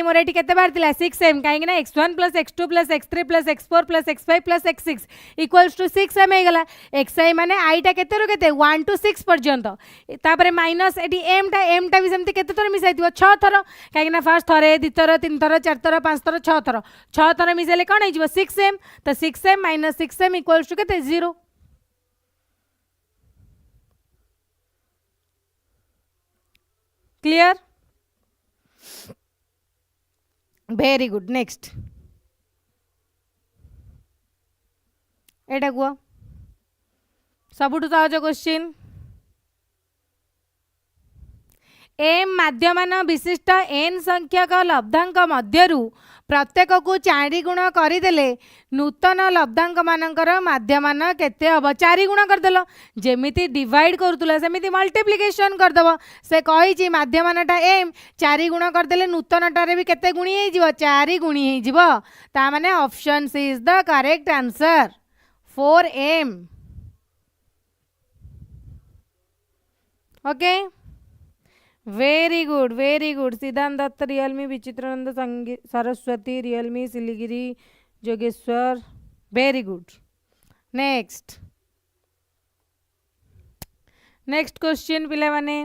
मोर एटी केते बाहर थिला 6m काहे ना x1 + x2 + x3 + x4 + x5 + x6 = 6m हे गला। xi माने i टा केते रो केते 1 to 6 पर्यंत तापरे माइनस एटी m टा भी सेमती केते थर मिसाई दियो 6 थर काहे ना फर्स्ट थरे द्वितीय थर तीन थर चार थर पांच थर 6 थर मिसाइले कोन हे जिवो 6m तो 6m - 6m = केते 0। Clear very good. नेक्स्ट एटा को सबुठु सहज क्वेश्चन एम माध्यमान विशिष्ट एन संख्यक लब्धांक मध्यरु प्रत्येक को 4 गुण करदेले नूतन लब्धांक मानकर माध्यमान केते हम 4 गुण करदेल जेमिति डिवाइड करूला सेमिति मल्टीप्लिकेशन करदेव से कही माध्यमानटा एम 4 गुण करदेले नूतनटारे भी केते गुणी हे जिवो 4 गुणी हे जिवो ता माने option C is the correct answer 4m। Okay very good Siddhant Dutta Realme Bichitrananda Saraswati Realme Siligiri Jogeshwar very good. Next question पिला माने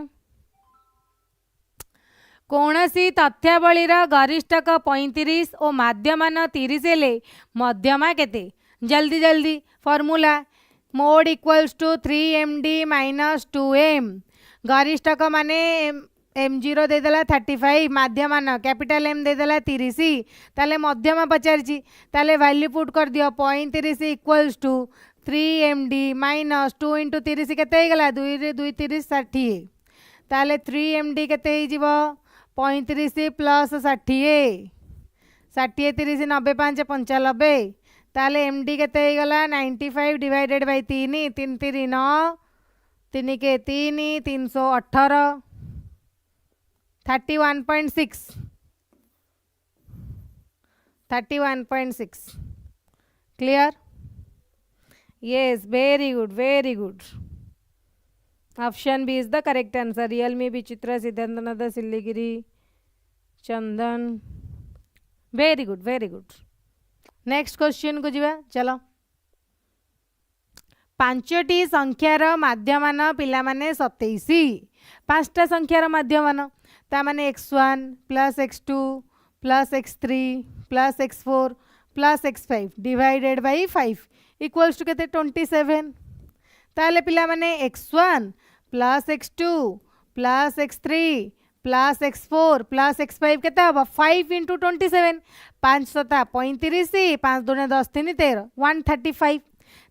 कौनसी तथ्यावलीर गरिष्ठक 35 और माध्यमान 30 हेले मध्यमा केते जल्दी फॉर्मूला मोड = 3md - 2m गरिष्ठक माने m0 देदेला 35 माध्यमान कैपिटल M देदेला 30 ताले मध्यमा पचारची ताले वैल्यू पुट कर दियो 35 = 3md - 2 × 30 केते हे गला 2 रे 2 30 60 ताले 3md केते हे जिवो 35 + 60 60 30 90 5 95 ताले md केते हे गला 95 डिवाइडेड बाय 3 3 3 9 3 के 3 318 31.6 clear yes very good option B is the correct answer Realme Bichitra Siddhantanath Silligiri Chandan very good. Next question को जीवा चलो 5टी संख्यार माध्यमान पिला माने 27 5टा संख्यार माध्यमान ता माने x1 + x2 + x3 + x4 + x5 divided by 5 = केते 27 ताले पिला माने x1 + x2 + x3 + x4 + x5 केते हबो 5 × 27 5 7 35 5 2 10 3 13 135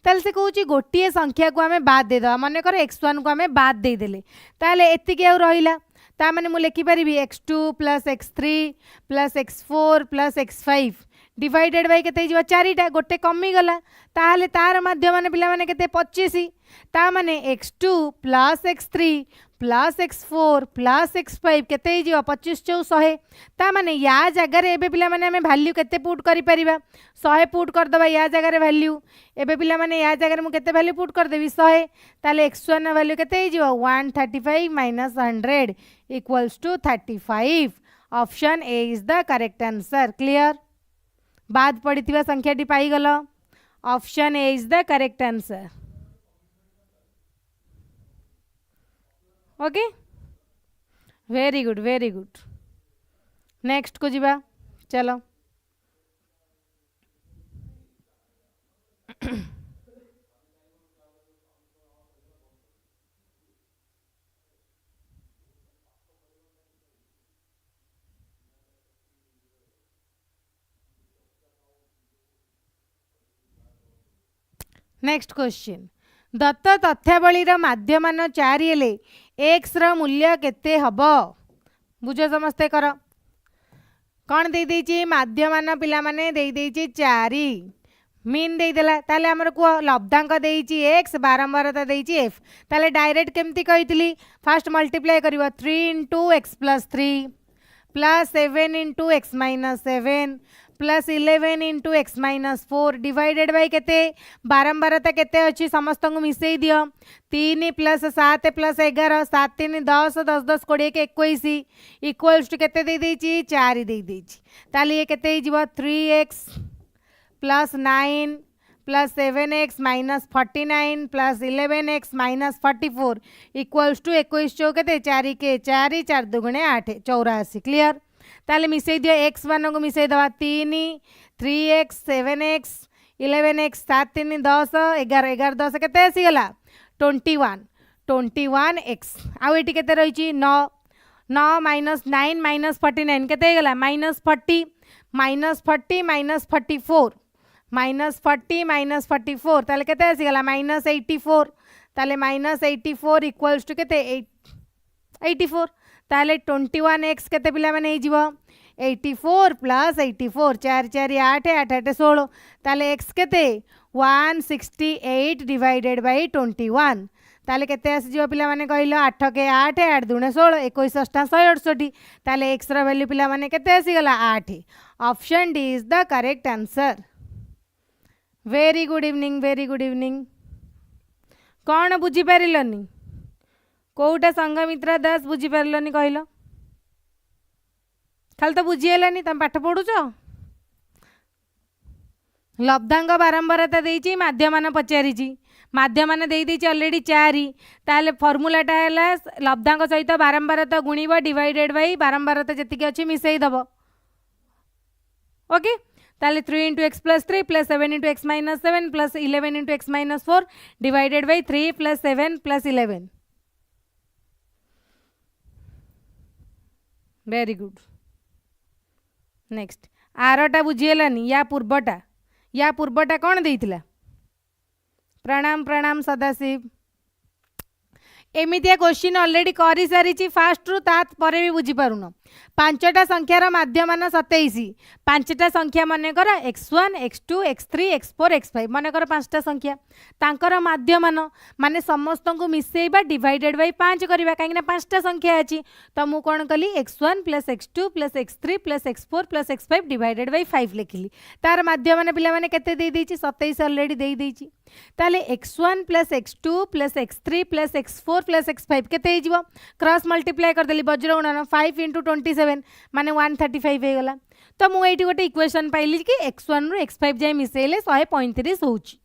ताले से कहूँ गोटे संख्या को आम बाद देदेवा मन कर x1 को आम बाद देदेले ताले एतिक आउ रहिला ता माने मु लिखि परिबी x2 + x3 + x4 + x5 divided by केते जिवो 4टा गोटे कमी गला ताले तार माध्यम पिला माने केते 25 ता माने x2 + x3 + x4 + x5 केते जिवो 25 × 100 ता माने या जगह रे एबे पिला माने हमें वैल्यू केते पुट करि परिबा 100 पुट कर दबा या जगह रे वैल्यू एबे पिला माने या जगह रे मु केते वैल्यू पुट कर देबी 100 ताले x1 वैल्यू केते जिवो 135 - 100 = 35 option A is the correct answer clear बाद पड़िथिबा संख्याटी पाई गलो option A is the correct answer okay very good next को जीवा चलो नेक्स्ट क्वेश्चन दत्त तथ्यावलीर माध्यमान 4 हेले एक्स र मूल्य केते हबो बुझ समस्ते कर कौन दे देछि माध्यमान पिला माने दे देछि 4 मीन दे देला ताले हमर को लब्धांक देछि x बारंबारता देछि f ताले डायरेक्ट केमती कहितली first multiply करिवो 3 × x + 3 + 7 × x - 7 plus 11 into X minus 4 divided bye केते बारंबारता केते अच्छी समस्त को मिसई दियो 3 प्लस 7 प्लस 11 7 3 10 10 10 20 के 21 इक्वल्स टू केते दे देची 4 दे देची ताली ये केते ही जीव 3x plus 9 plus 7x minus 49 plus 11x minus 44 equals to 21 चौके 4 के 4 4 दुगुणे 8 84 क्लियर ताले मिसई दियो एक्स मान को मिसई दवा 3 3x 7x 11x 7 3 10 11 11 10 केते आसीगला 21 आउ एटी केते रही 9 9 माइनस 9 माइनस 49 केते गला minus 40 minus 40 minus 44 minus 40 minus 44 ताले केते आसीगला माइनस 84 ताले माइनस 84 इक्वल्स टू केते 84 ताले 21x केते पिला माने ही जीवो 84 प्लस 84 4 4 8 8 8 16 ताले x केते 168 डिवाइडेड बाय 21 ताले केते आसी जीवो पिला माने कहलो 8 के 8 8 दुणे 16 21 अष्टा 168 ताले x रा वैल्यू पिला माने केते आसी गला 8 option D is the correct answer very good evening कौन बुझी पारिलनी कोटा संघमित्रा दास बुझी पारिलनी कहलो खाली तो बुझीगलानी तुम पाठ पढ़ुच लब्धांग बारंबारता देइछि माध्यमान पचारिछि माध्यमान देइछि ऑलरेडी 4 ताले फॉर्मूलाटा है लब्धांग सहित बारंबारता गुणिब डिवाइडेड बाय बारंबारता जतिक अछि मिसई दब ओके ताले 3 into X plus 3 plus 7 into X minus 7 plus 11 into X minus 4 divided by 3 plus 7 plus 11 very good next आरटा बुझीगलानी या पूर्वटा कौन देइथिला प्रणाम प्रणाम सदाशिव एमितिया क्वेश्चन ऑलरेडी करी सारी फास्ट रु तापर भी बुझीपारुन पांचटा संख्यार माध्यमान 27 पांचटा संख्या मनकर x1 x2 x3 x4 x5 मनकर पांचटा संख्या तांकर माध्यमान माने समस्त को मिसेइबा डिवाइडेड बाय 5 करबा काहेकि पांचटा संख्या अछि तो मु कोन कली x1 plus x2 plus x3 plus x4 plus x5 divided by 5 लिखिली तार माध्यमान पिला माने केते देई देछि 27 ऑलरेडी देई देछि ताले x1 plus x2 plus x3 plus x4 plus x5 केते ही जीवो क्रॉस मल्टीप्लाई कर देली वज्र गुणन 5 इंटू 27 माने 135 हो गला तो मुझे गोटे इक्वेशन पाइली कि x1 रु x5 जाए मिसेले 135 होउची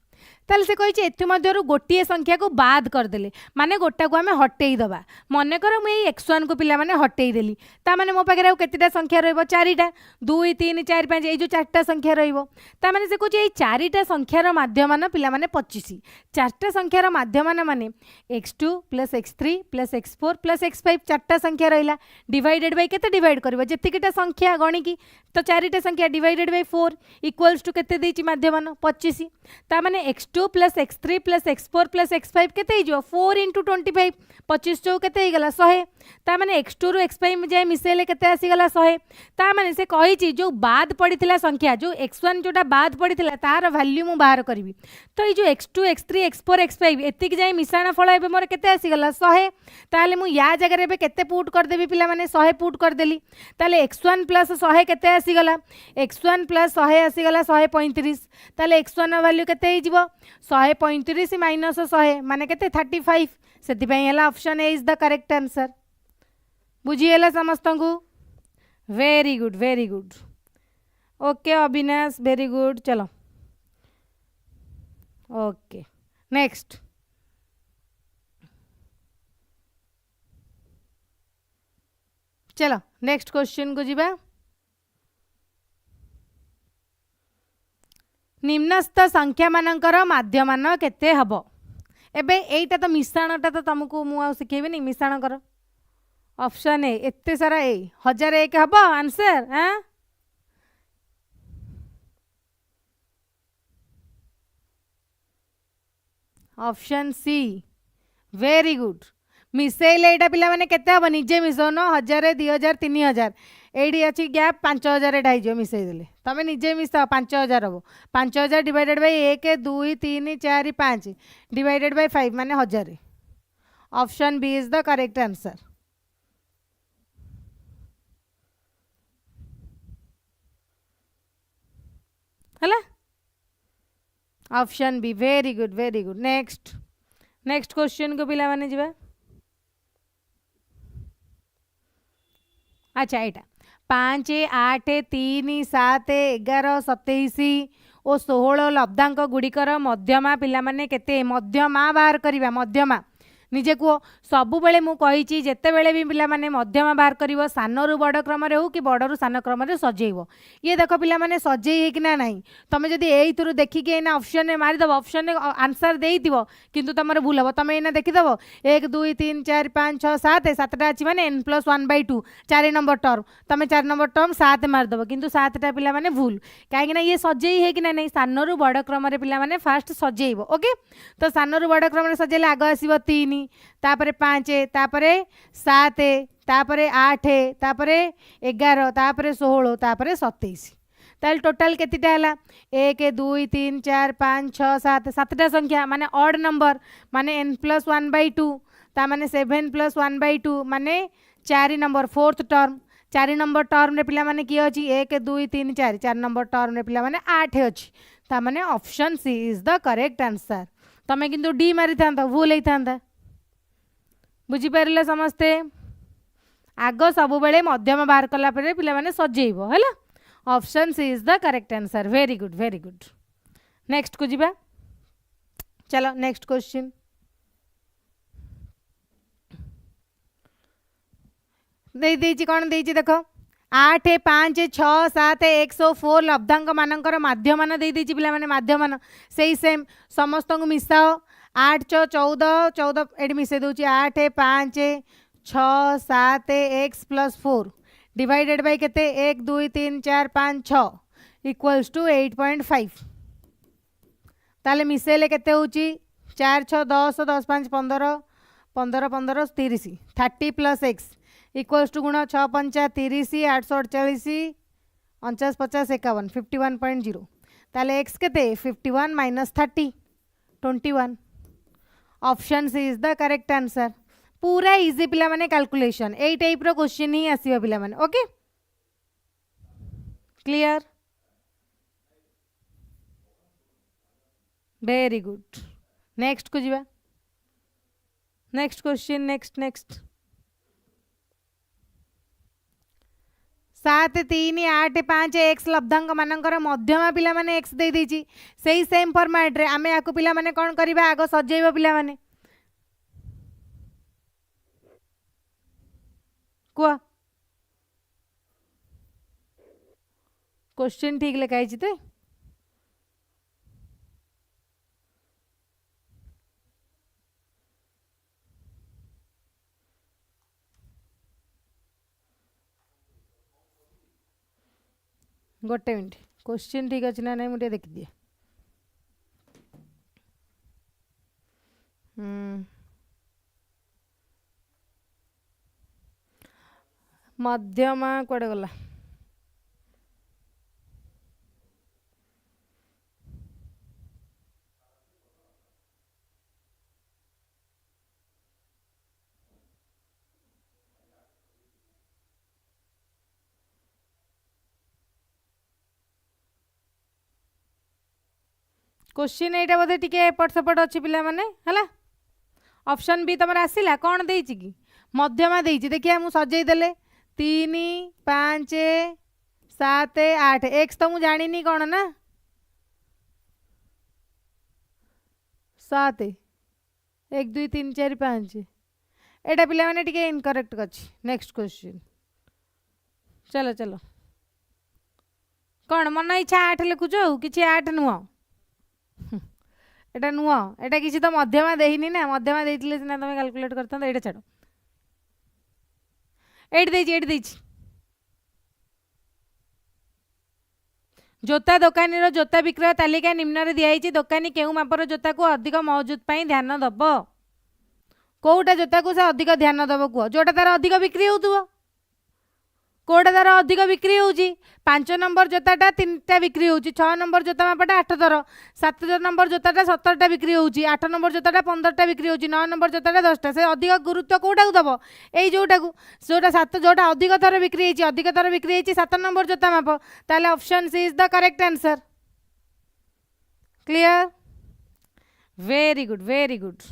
ताले से कही एथमध्यरु गोटे संख्या को बाद करदेले माने गोटा को आमे हटेई दबा मन कर मुझे x1 को पिला माने हटेई देली ता माने मो पाखे केतेटा संख्या रहइबो 4टा 2 3 4 5 ए जो 4टा संख्या रहइबो ता माने से कही ए 4टा संख्यार माध्यमान पिला माने 25 4टा संख्यार माध्यमान माने x2 plus x3 plus x4 plus x5 4टा संख्या रहिला डिवाइडेड बाय केते डिवाइड करबो जेतिकिटा संख्या गणिकी तो 4टा संख्या डिवाइडेड बाय 4 इक्वल्स टू केते देछि माध्यमान 25 ता माने x2 plus x3 plus x4 plus x5 केते ही जो 4 इंटू 25 25 चौ केते ही गला 100 ता माने x2 रु x5 जाए मिसेले केते आसी गला 100 ता माने से कहि छि जो बाद पड़िथिला संख्या जो x1 जोटा बाद पड़िथिला तार वैल्यू मु बाहर करबी तो ये जो x2 x3 x4 x5 एतिक जाए मिसाण फल एबे मोर केते आसी गला 100 ताले मु या जगह रे केते पुट कर देबी पिला माने 100 पुट कर देली ताले x1 प्लस 100 केते आसी गला x1 प्लस 100 आसी गला 135 ताले x1 वैल्यू केते ही जीवो 135 माइनस 100 माने केते 35 सेति पई हला option A is the correct answer बुझीला समस्त को very good okay Avinash very good चलो ओके नेक्स्ट चलो नेक्स्ट क्वेश्चन को जीवा निम्नस्थ संख्या मानकर माध्यमान केते हबो एबे एटा तो मिश्रणटा तो तुमको मु शिखेबी मिश्रण कर ऑप्शन ए एते सारा ए 1001 हबो आंसर हां ऑप्शन सी वेरी गुड मिसेले एटा पिला माने केते हबो निजे मिसोन 1000 2000 3000 एडी अच्छी गैप 5000 एटा हो मिसई देले तमें निजे मिस 5000 हम 5000 डिवाइडेड बाय 1 2 3 4 5 डिवाइडेड बाय 5 माने 1000 option B is the correct answer option B very good very good next next question को पिला माने जिबा अच्छा एटा 5 8 3 7 11 27 और 16 लब्धांक गुड़िकर मध्यमा पिला माने केते मध्यमा बाहर करिबा मध्यमा निजे कह सबु बेले मु कही जिते बेले भी पिला माने मध्यमा बाहर करिवो सानरू बड़ क्रम रे हो कि बड़रू सान क्रम रे सजेइबो ये देख पिला माने सजेई है कि ना नहीं तमे जदी एई थरु देखि के एना ऑप्शन रे मारि दबो ऑप्शन रे आंसर देई दिबो किंतु तमर भूल हबो तमे एना देखि दबो 1 2 3 4 5 6 7 7टा अछि माने n+1/2 4 नंबर टर्म तमे 4 नंबर टर्म 7 मार दबो किंतु 7टा पिला माने भूल काहे ना ये सजेई है कि ना नहीं सानरू बड़ क्रम रे पिला माने फास्ट सजेइबो ओके तो सानरू बड़ क्रम रे सजेले आगो आसीबो 3 तापरे 5 तापरे 7 तापरे 8 तापरे 11 तापरे 16 तापरे 27 ताल टोटल केतिटा हला 1 2 3 4 5 6 7 7टा संख्या माने ऑड नंबर माने n+1/2 ता माने 7+1/2 माने 4 number fourth term 4 number term रे पिला माने की अछि 1 2 3 4 4 नंबर टर्म रे पिला माने 8 अछि ता माने option C is the correct answer तमे किंतु डी मारि थांता भूल हेई थांता बुझी पारे समस्ते आग सब बेले मध्यम बाहर कला परे पिला माने सजेइबो हैला option C is the correct answer very good next को जिबा चलो नेक्स्ट क्वेश्चन दे देछि कोन देछि देखो 8 5 6 7 104 लब्धांक मानकर माध्यमान दे देछि पिला माने माध्यमान सेही सेम समस्त को मिसाओ 8 6 14 14 एडी मिसे दूची 8 5 6 7 x+4 डिवाइडेड बाय केते 1 2 3 4 5 6 इक्वल्स टू 8.5 ताले मिसेले केते होची 4 6 10 10 5 15 15 15 30 30 प्लस x इक्वल्स टू गुण 6 5 30 848 49 50 51 51.0 ताले x केते 51 माइनस 30 21 option C is the correct answer पूरा इजी पिला माने कैलकुलेशन ए टाइप रो क्वेश्चन ही आसीबा पिला माने okay clear very good next को जीवा नेक्स्ट क्वेश्चन नेक्स्ट 7 3 8 5 x लब्धांक मानकर मध्यमा पिला माने x दे देछि सेही सेम फॉर्मेट रे आमे आकु पिला माने कोन करबा आगो सजेइबो पिला माने को क्वेश्चन ठीक लिखाई छी ते गोटे मिनट क्वेश्चन ठीक अच्छे ना नहीं मुझे देख दिए मध्यमा कड़े गला क्वेश्चन एटा बोधे टिके एपट सेपट अच्छी पिला माने हला ऑप्शन बी तमर आसिला कौन देछि कि मध्यमा देछि देखिया मु सजेई देले 3 5 7 8 x तो मु जानिनी कौन ना 7 1 2 3 4 5 एटा पिला माने टिके इनकरेक्ट अछि नेक्स्ट क्वेश्चन चलो चलो कौन मन इच्छा 8 लिखुछ किछि 8 नुह एटा नुह एटा किसी तो मध्यमा देहिनी ना मध्यमा देइतिले सिना तमे कैलकुलेट करथन एटा छाड़ो 8 देछि जोता दुकानी रो जोता विक्रय तालिका निम्न रे दियाई दुकानी केउ मापर जोता को अधिक मौजूद पाई ध्यान दब कोटा जोता को से अधिक ध्यान दब को जोटा तार अधिक बिक्री होतुबो कोटा तार अधिक बिक्री होउची 5 नंबर जोताटा 3टा बिक्री होउची 6 नंबर जोता मापटा 8 थर 7 नंबर जोताटा 17टा बिक्री होउची 8 नंबर जोताटा 15टा बिक्री होउची 9 नंबर जोताटा 10टा से अधिक गुरुत्व कोटा को दबो एई जोटा को जोटा 7 जोटा अधिक थर बिक्री हेची 7 नंबर जोता माप ताले option C is the correct answer clear very good, very good.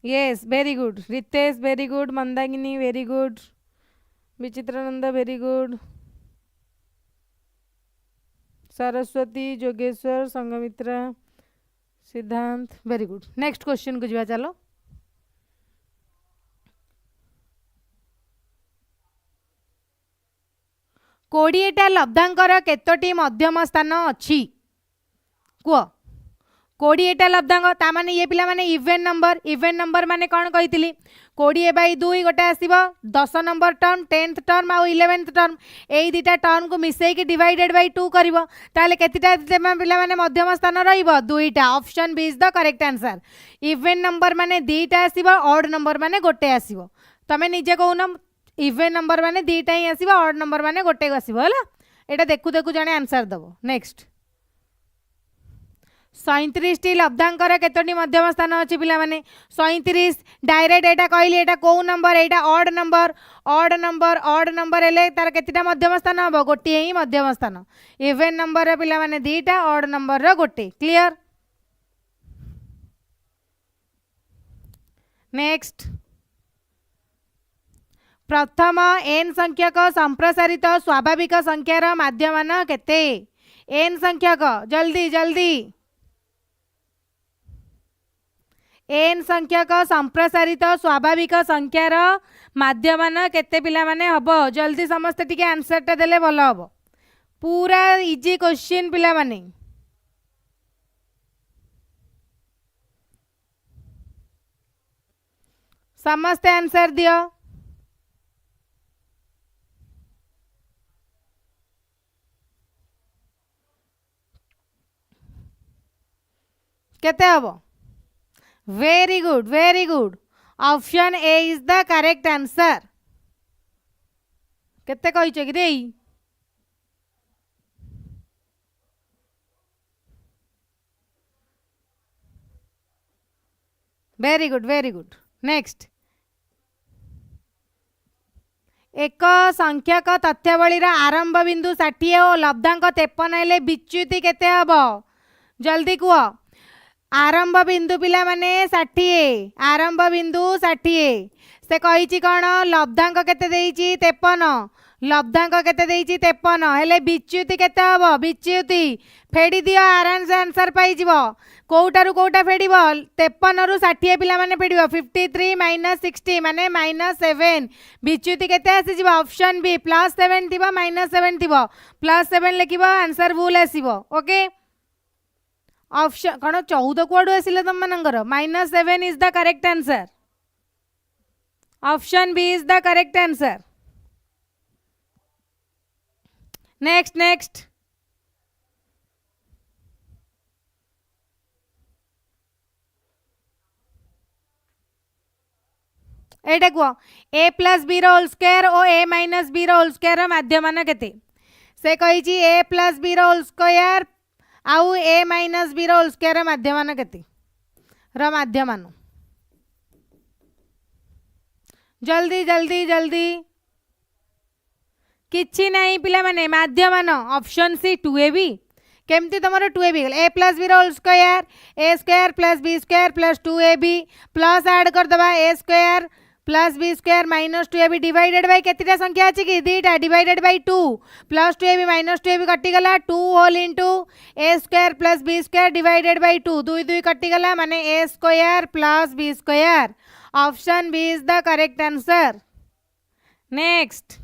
Yes, very good. Ritesh, very good. Mandagini, very good. Vichitrananda, very good. Saraswati, Jogeshwar, Sanghamitra, सिद्धांत, वेरी गुड. नेक्स्ट क्वेश्चन को जा चलो. 20टा लब्धांकर केतोटी मध्यम स्थान अच्छी कुह. 20टा लब्धांक ता माने ये पिला माने इवेन नंबर माने कौन कही 20/2 गोटे आसो 10 नंबर टर्म 10th टर्म आउ 11th टर्म यही दुटा टर्म को मिसेक डिवाइडेड बाय 2 कर केतेटा पिला माने मध्यम स्थान रहिबो 2टा. Option B is the correct answer. Even number माने 2टा आसीबो ऑड नंबर माने गोटे आसीबो. तमे निजे कहून इवेन नंबर माने 2टा ही आसीबो ऑड नंबर माने गोटे आसीबो हला. एटा देखु देखु जने आंसर दबो. नेक्स्ट 37टी लब्धांकर केतोटी मध्यम स्थान अच्छी पिला माने 37 डायरेक्ट एटा कहली एटा को नंबर एटा ऑड नंबर हेले तार केतेटा मध्यम स्थान हबो गोटे ही मध्यम स्थान. इवेन नंबर रे पिला माने 2टा ऑड नंबर रे गोटे. क्लियर. नेक्स्ट प्रथम n संख्यक संप्रसारित स्वाभाविक संख्यार माध्यमान केते. n संख्यक जल्दी जल्दी n संख्यक संप्रसारित स्वाभाविक संख्यार माध्यमान केते पिला माने हबो. जल्दी समस्त टिके आंसर टा देले भलो हबो. पूरा इजी क्वेश्चन पिला माने. समस्त आंसर दियो. केते हबो. Very good, very good. Option A is the correct answer. केते कहिछ कि रे. Very good, very good. Next एक संख्यक तथ्यावलीर आरंभ बिंदु 60 और लब्धांक 53 हेले विच्युति केते हबो. जल्दी कुह. आरंभ बिंदु पिला माने 60. आरंभ बिंदु 60 से कही कौन लब्धांक केते देइची 53. लब्धांक केते देइची 53 हेले विच्युति केते हबो. विच्युति फेडी दियो आराम से आंसर पाई जिवो. कोउटारु कोउटा फेडिबो 53 रु 60 पिला माने फेडिबो 53 - 60 माने -7. विच्युति केते आसी जिवो. ऑप्शन बी +7 थिबो -7 थिबो. +7 लिखिबो आंसर भूल आसीबो. ओके. ऑप्शन कौन 14 कुआडू आसिले तुम मनंगर. -7 is the correct answer. Option B is the correct answer. Next next एटा कुह. a + b होल स्क्वायर और a - b होल स्क्वायर माध्यमान केते. से कही a + b होल स्क्वायर आउ a - b होल स्क्वायर माध्यमान केते र माध्यमान. जल्दी जल्दी जल्दी किछि नहीं पिला माने माध्यमान. Option C 2ab. केमती तुमर 2ab a + b whole square a² + b² + 2ab plus add कर दबा a² + b² - 2ab divided by केतिटा संख्या अछि कि 2टा डिवाइडेड बाय 2 + 2ab - 2ab कटि गला 2 whole into a² + b² divided by 2 2 2 कटि गला माने a² + b². Option B is the correct answer. Next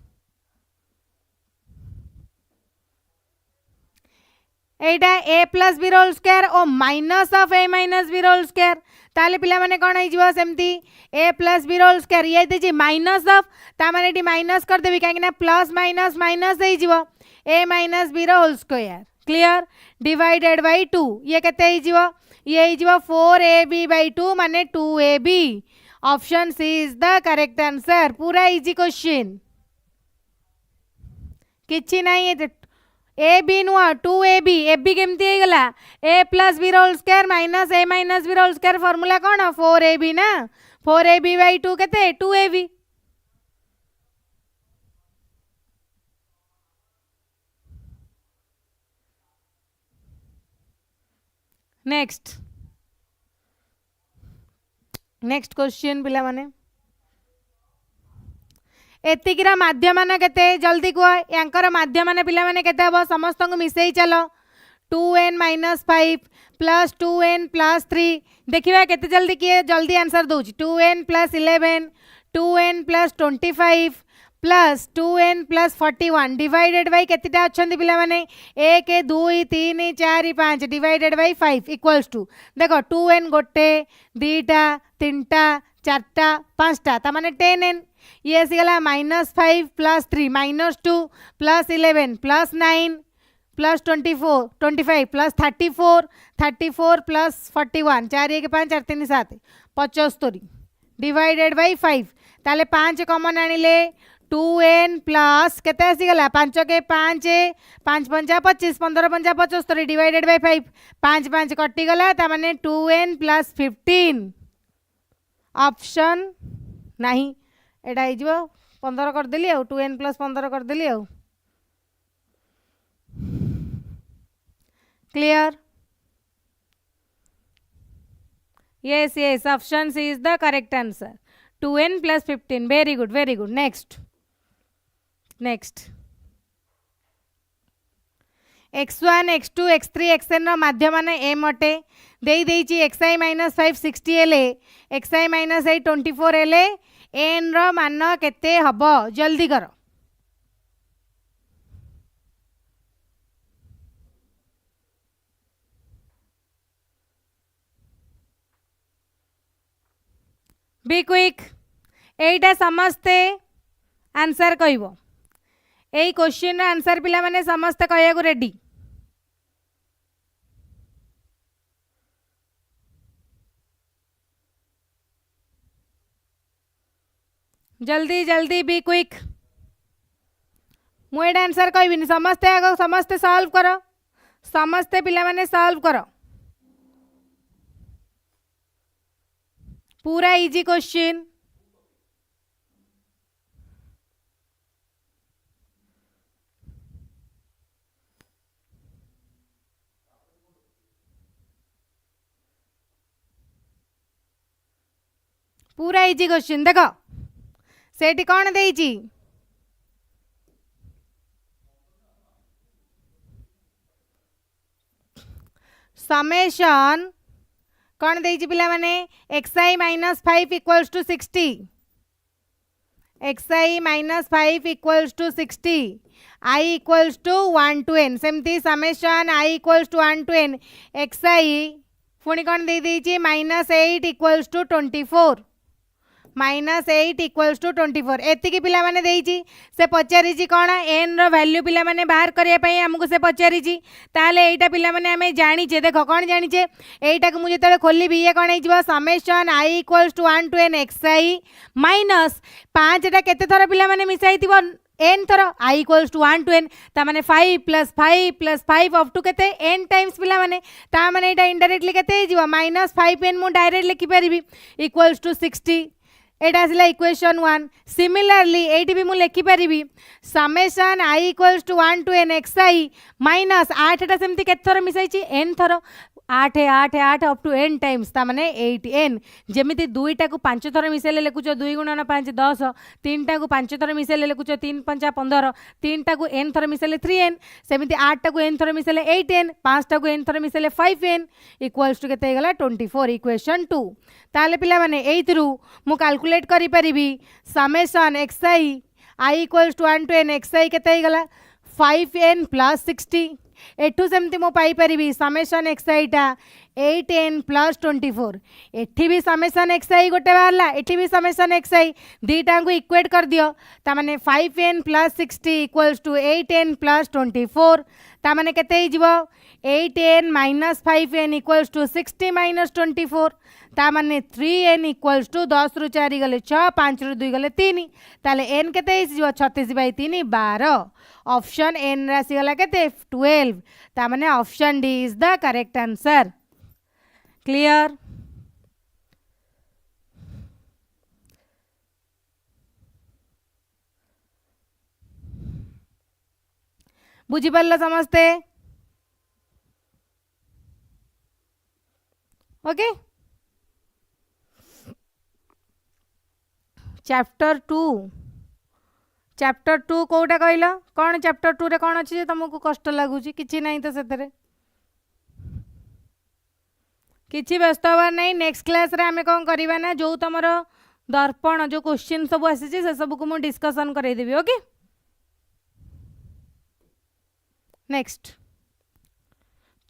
एटा a + b होल स्क्वायर और minus of a - b whole square ताले पिला माने कोन आइ जिवो सेमती a + b होल स्क्वायर ये देजी माइनस ऑफ ता माने डी माइनस कर देबी काहे ना प्लस माइनस माइनस देई जिवो a - b whole square. Clear. Divided by 2 ये केते आइ जिवो ये आइ जिवो 4ab/2 माने 2ab. Option C is the correct answer. पूरा इजी क्वेश्चन किछि नाही. ए बी नुआ 2ab ab केमती हे गला a + b whole square minus a - b whole square formula कोन 4ab ना 4ab/2 केते 2ab. नेक्स्ट नेक्स्ट क्वेश्चन पिला माने एतिकीर माध्यमान केते जल्दी कह यांकर माध्यमान पिला माने केते हबो समस्त को मिसेई चलो 2n-5 प्लस 2n प्लस 3 देखिए केते जल्दी किए जल्दी आंसर दउची 2n plus 11 2n plus 25 plus 2n plus 41 divided by केतेटा अछंती पिला माने 1 2 3 4 5 डिवाइडेड बाय 5 इक्वल्स टू देखो 2n गोटे दीटा तीनटा चारटा पांचटा ता माने 10n ये आसीगला -5 plus 3 -2 plus 11 plus 9 plus 24 25 plus 34 34 plus 41 4 1 5 4 3 7 75 divided by 5 ताले 5 कॉमन आनिले 2n प्लस केते आसीगला 5 के 5 5 5 25 15 5 75 डिवाइडेड बाय 5 5 5 कटि गला ता माने 2n प्लस 15 ऑप्शन नहीं एटा हो जिवो 15 कर देली आ 2n प्लस 15 कर देली आ clear yes yes option C is the correct answer 2n plus 15 very good next x1 x2 x3 xn row माध्यमान m अटे देई देइची xi - 5 60 एले xi - 8 24 एले n रो मान केते हबो जल्दी करो बी क्विक एटा समस्ते आंसर कहबो एई क्वेश्चन आंसर पिला माने समस्त कहया को रेडी जल्दी जल्दी बी क्विक मु एटा आंसर कहबिनी समस्ते आगो समस्ते सॉल्व करो समस्ते पिला माने सॉल्व करो पूरा इजी क्वेश्चन पूरा इजी क्वेश्चन देखो सेठी कौन देइची समेशन कौन देइची पिला माने xi - 5 equals to 60 xi - 5 equals to 60 i equals to 1 to n सेमती summation i equals to 1 to n xi पुणी कौन दे देइची -8 इक्वल्स टू 24 -8 इक्वल्स टू 24 एतिकी पिला माने देइची से पचारिची कौन n रो वैल्यू पिला माने बाहर करिया पई हमकु से पचारिची ताले एटा पिला माने हमें जानिचे देखो कौन जानिचे एटा को मुझे तले खोली भी ये कौन हिजबो summation i equals to 1 to n xi minus 5 टा केते थरा पिला माने मिसाइतिबो n थर i equals to 1 to n ता माने 5 प्लस 5 अप टू केते n टाइम्स पिला माने ता माने एटा इनडायरेक्टली केते हिजबो -5n मु डायरेक्ट लिखि परिबी इक्वल्स टू 60 एटा आसला इक्वेशन 1 सिमिलरली एटी भी मु लिखि परिबी summation i equals to 1 to n xi minus 8 टा सेमती केते थर मिसाइची n थर 8 8 8 अप टू n टाइम्स ता माने 8n जेमिति दुईटा को 5 थर मिसेले लिखुचो 2 * 5 10 तीनटा को 5 थर मिसेले लिखुचो 3 5 15 तीनटा को n थर मिसेले 3n सेमिति 8 टा को n थर मिसेले 8n 5 टा को n थर मिसेले 5n इक्वल्स टू केते गला 24 इक्वेशन 2 ताले पिला माने एइथरु मु कैलकुलेट करि परिबी summation xi i equals to 1 to n xi केते गला 5n प्लस 60 एठू सेमती मु पाई परिबी समेशन xi टा 8n प्लस 24 एठी भी समेशन xi गोटे बाहरला एठी भी समेशन xi दीटा को इक्वेट कर दियो ता माने 5n plus 60 equals to 8n plus 24 ता माने केते हिजबो 8n minus 5n equals to 60 minus 24 ता माने 3n इक्वल्स टू 10 रु 4 गले 6 5 रु 2 गले 3 ताले n केते हिजबो 36/3 12 ऑप्शन n राशि गला केते 12 ता माने option D is the correct answer clear बुझी पारल समस्ते ओके चैप्टर 2 कोटा कहल कौन चैप्टर 2 रे कौन अच्छी तुमको कष्ट लगुच कि ना तो से किसी व्यस्त हबार नहीं। नेक्स्ट क्लास रे आमे कौन करवा ना जो तुम दर्पण जो क्वेश्चन सब आसी से सब को मुझे डिस्कसन करदेवी। ओके नेक्स्ट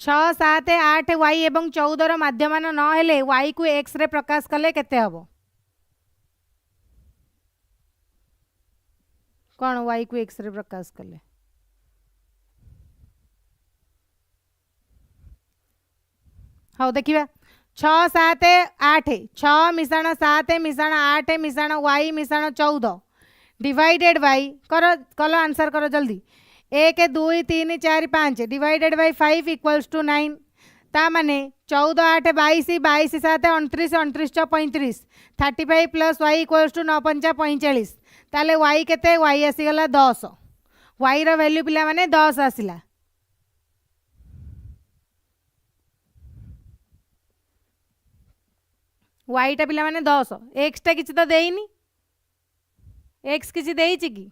6 7 8 वाई एवं 14 माध्यमान न हेले वाई को एक्स रे प्रकाश कले केते हबो कौन वाई को एक्स रे प्रकाश कले हाँ देखिए 6 7 8 6 मिशाण 7 मिशाण 8 मिशाण वाई मिशाण 14 डिवाइडेड बाई कल आंसर करो जल्दी 1 2 3 4 5 डिवाइडेड बाई 5 इक्वल्स टू 9 ता माने 14 8 22 22 7 29 29 35 35 प्लस वाई इक्वल्स टू 9 5 45 ताले वाई केते वाई आसीगला 10 वाई रो वैल्यू पिला माने 10 आसिला वाई टा पिला माने 10 एक्स टा किछि तो देइनी एक्स किछि देइछि कि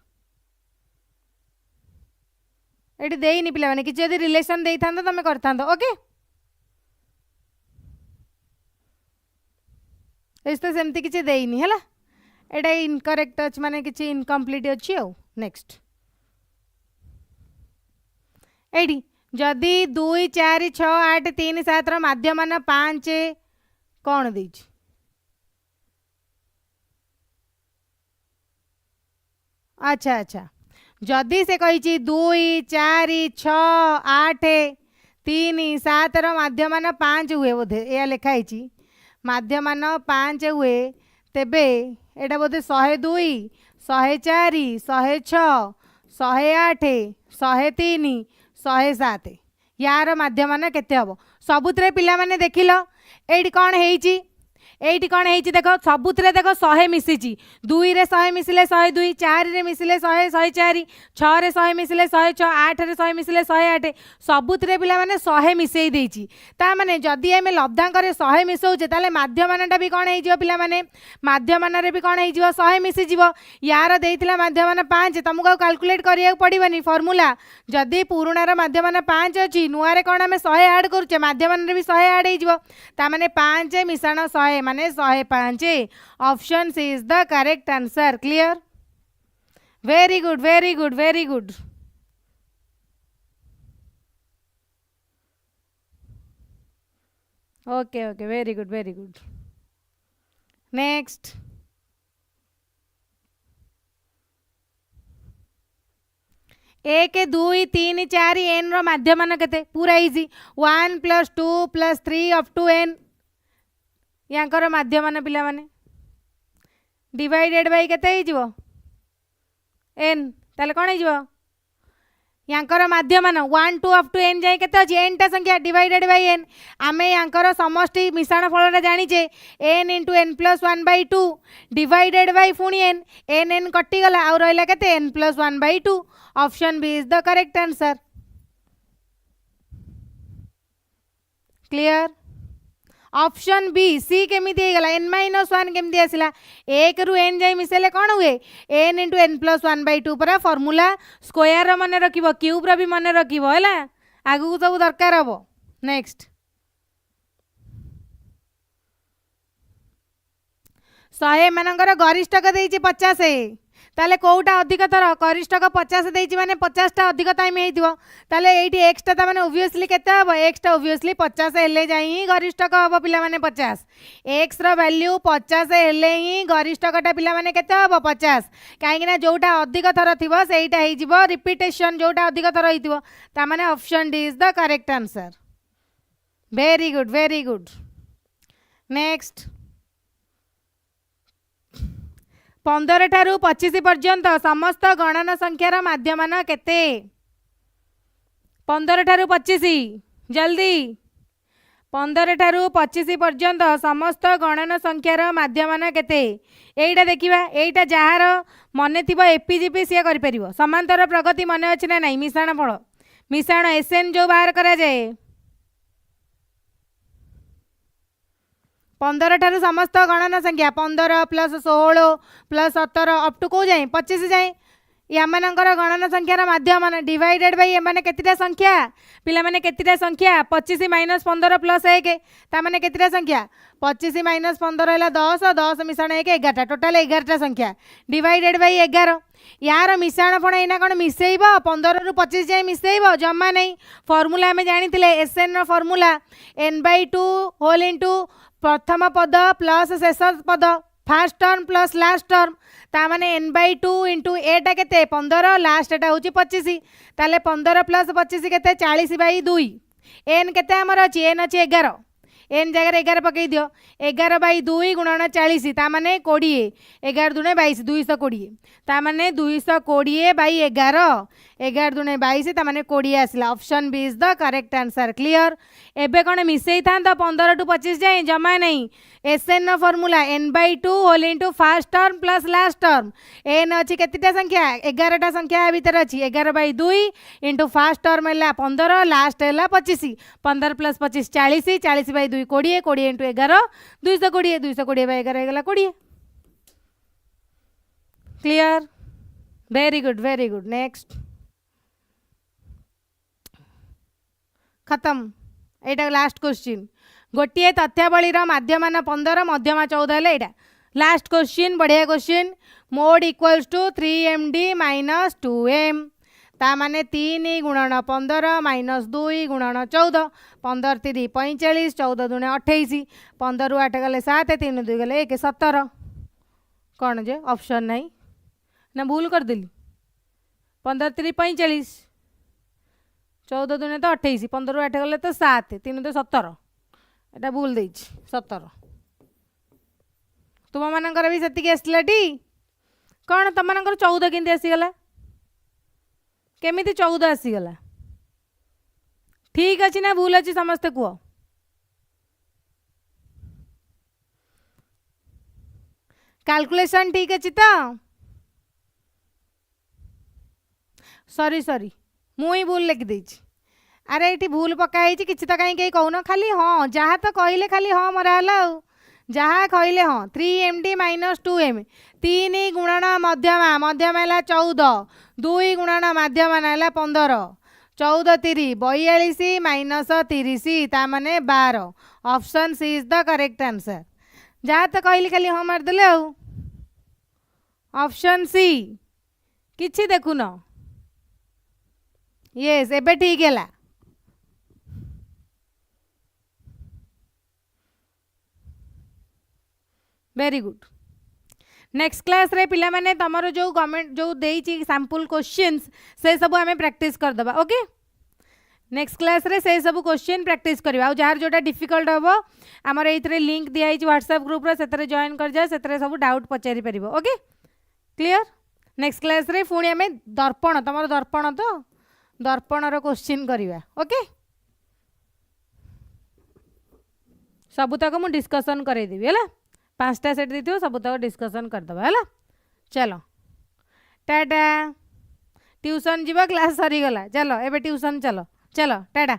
एटी देइनी पिला माने किछि यदि रिलेशन देइ थांदो तमे करथांदो। ओके एस तो सेमती किछि देइनी हला एटा इनकरेक्ट अछि माने किछि इनकम्प्लीट अछि। आ नेक्स्ट एडी जदि 2 4 6 8 3 7 रो माध्यमान 5 कोन देइछि अच्छा अच्छा जदि से कही 2 4 6 8 3 7 रो माध्यमान 5 हुए बोधे या लिखाई माध्यमान 5 हुए तेबे एटा बोधे 102 104 106 108 103 107 यार माध्यमान केते हबो सबुतरे पिला माने देखिलो एडी कोन हेइची एटी कौन है देख सबुत देख 100 मिसी 2 रे 100 मिसिले 102 4 रे मिसिले 100 104 6 रे 100 मिसिले 106 8 रे 100 मिसिले 108 सबुत पिला माने 100 मिसई देइची ता माने जदि एमे लब्धांक रे 100 मिसौचे ताले माध्यमानटा भी कौन है पिला माने माध्यमान रे भी कौन है 100 मिसी जीवो यार देइथिला माध्यमान 5 तुमको कैलकुलेट करिया पड़िबनी फॉर्मूला जदि पुराणार माध्यमान 5 अछि नुआरे कौन आमे 100 ऐड करूचे माध्यमान रे भी 100 ऐड हे जीवो ता माने 5 मिसाण 100 माने 105 option C is the correct answer. Clear very good very good very good okay okay very good next 1 2 3 4 n रो माध्यमान केते पूरा इजी 1 + 2 + 3 अप टू n यांकर माध्यमान पिला माने डिवाइडेड बाय केते ही जीवो n ताले कोन ही जीवो यांकर माध्यमान 1 2 अप टू n जाय केते अछि n टा संख्या डिवाइडेड बाय n आमे यांकर समष्टि मिश्रण फल रे जानि जे n * n + 1/2 डिवाइडेड बाय फुणी n n कटि गला आ रहला केते n + 1/2 option B is the correct answer. Clear option B सी केमी गला n - 1 केमी आसला 1 रु n जाई मिसेले कौन हुए n * n + 1/2 पर फॉर्मूला स्क्वायर मन रखिबो क्यूब रो भी मन रखिबो हैला आगु सब दरकार हबो। नेक्स्ट 100 मानकर गरिष्ठक देइछि 50 ताले कोउटा अधिक थर गरिष्ठक 50 देइछि माने 50 टा अधिक टाइम हेइथिबो ताले एठी x टा माने ऑब्वियसली केते हबो x टा ऑब्वियसली 50 हेले जाई ही गरिष्ठक हबो पिला माने 50 x रो वैल्यू 50 हेले ही गरिष्ठक टा पिला माने केते हबो 50 काहे कि ना जोटा अधिक थर थिबो सेइटा हेइ जिवो रिपीटेशन जोटा अधिक थर हेइथिबो ता माने option D is the correct answer. Very good next 15 ठारू 25 पर्यंत समस्त गणन संख्यार माध्यमान केते 15 ठारू 25 जल्दी 15 ठारू 25 पर्यंत समस्त गणन संख्यार माध्यमान केते एइटा देखिबा एइटा जहार मने थिबो एपीजीपी से करि परिबो समांतर प्रगति मने अछि ना नाही मिश्रण फल मिश्रण एसएन जो बाहर करा जाए पंदर ठारू समस्त गणन संख्या 15 प्लस 16 प्लस 17 अप टू कौ जाए 25 जाए यामानकर गणन संख्यार माध्यम डिवाइडेड बाई एमाने केतिटा संख्या पिला माने केतिटा संख्या 25 माइनस 15 प्लस 1 ता माने केतिटा संख्या 25 माइनस 15 है 10 10 मिश्रण 1 11 टोटाल 11टा संख्या डिवाइडेड बाई 11 यार मिश्रण पण एना कौन मिसेब 15 रु 25 जाए मिसेब जमा नहीं फॉर्मूला आम जानी SN formula n/2 whole into प्रथम पद प्लस शेष पद fast term plus last term ताने n/2 इंटू एटा के 15 लास्टा हूँ 25 ताले 15 प्लस 25 के 40/2 एन के आमर अच्छी एन अच्छी 11 एन जगह 11 पकई दियो 11/2 गुणन 40 ताने 20 11 दुणे 22 220 ताने 220/11 11 दुणे 22 ताने 20 आसला option B is the correct answer clear एबे कौन मिसई था 15 टू 25 जाए जमा नहीं SN formula n/2 whole into first term plus last term एन अच्छी केतिटा संख्या 11टा संख्या भीतर अच्छी 11/2 इंटू फास्ट टर्म है 15 लास्ट है 25 15 plus 25 40 40/2 20 20 into 11 220 220/11 20 clear very good next खत्म एटा लास्ट क्वेश्चन गोटे तथ्यावली मध्यमान 15 मध्यमा 14 है यहाँ लास्ट क्वेश्चन बढ़िया question mode equals to 3md minus 2m ता माने 3 गुणन 15 माइनस 2 गुणन 14 15 3 45 14 दुणे 28 15 रु 8 गले 7 3 2 गले 1 17 कौन जे ऑप्शन नहीं ना भूल कर दिली 15 3 45 14 दुणे तो 28 15 रु 8 गले तो 7 3 तो 17 एटा भूल दे 17 तुम मानकर भी सेतिक आसला टी कौन तुम मानकर 14 केमती आसीगला केमिति 14 आसीगला ठीक अच्छी ना भूल अच्छी समस्ते कह कैलकुलेशन ठीक अच्छी तो सॉरी मुई भूल लिखिदे अरे ये भूल पकाई किसी तो कहीं कहून खाली हाँ जहाँ तो कहले खाली हाँ मराला जहाँ कहले हाँ 3md माइनस 2m 3 गुणन मध्यमा मध्यमा है 14 2 गुणन मध्यमान है 15 14 3 42 माइनस 30 ताने 12 option C is the correct answer जहाँ तो कहली खाली हाँ मारदेले ऑप्शन सी किछि देखुन यस एबे ठीक है वेरी गुड नेक्स्ट क्लास रे पिला माने तमरो जो गवर्नमेंट जो देइची सैंपल क्वेश्चंस से सब आमे प्रैक्टिस कर दबा ओके नेक्स्ट क्लास रे से सब क्वेश्चन प्रैक्टिस करबा आ जार जोटा डिफिकल्ट हबो हमर एइथरे लिंक दिया हिच व्हाट्सएप ग्रुप रे सेतरे जॉइन कर जा सेतरे सब डाउट पचारि परिबो ओके क्लियर नेक्स्ट क्लास रे फुणी आमे दर्पण तमरो दर्पण तो दर्पण रो क्वेश्चन करबा ओके सबुतक मु डिस्कशन करे देबी हैला 5टा सेट दी सबुतक डिस्कशन करदबा हैला चलो टाटा ट्यूशन जीवा क्लास सरीगला चलो एबे ट्यूशन चलो चलो टाटा।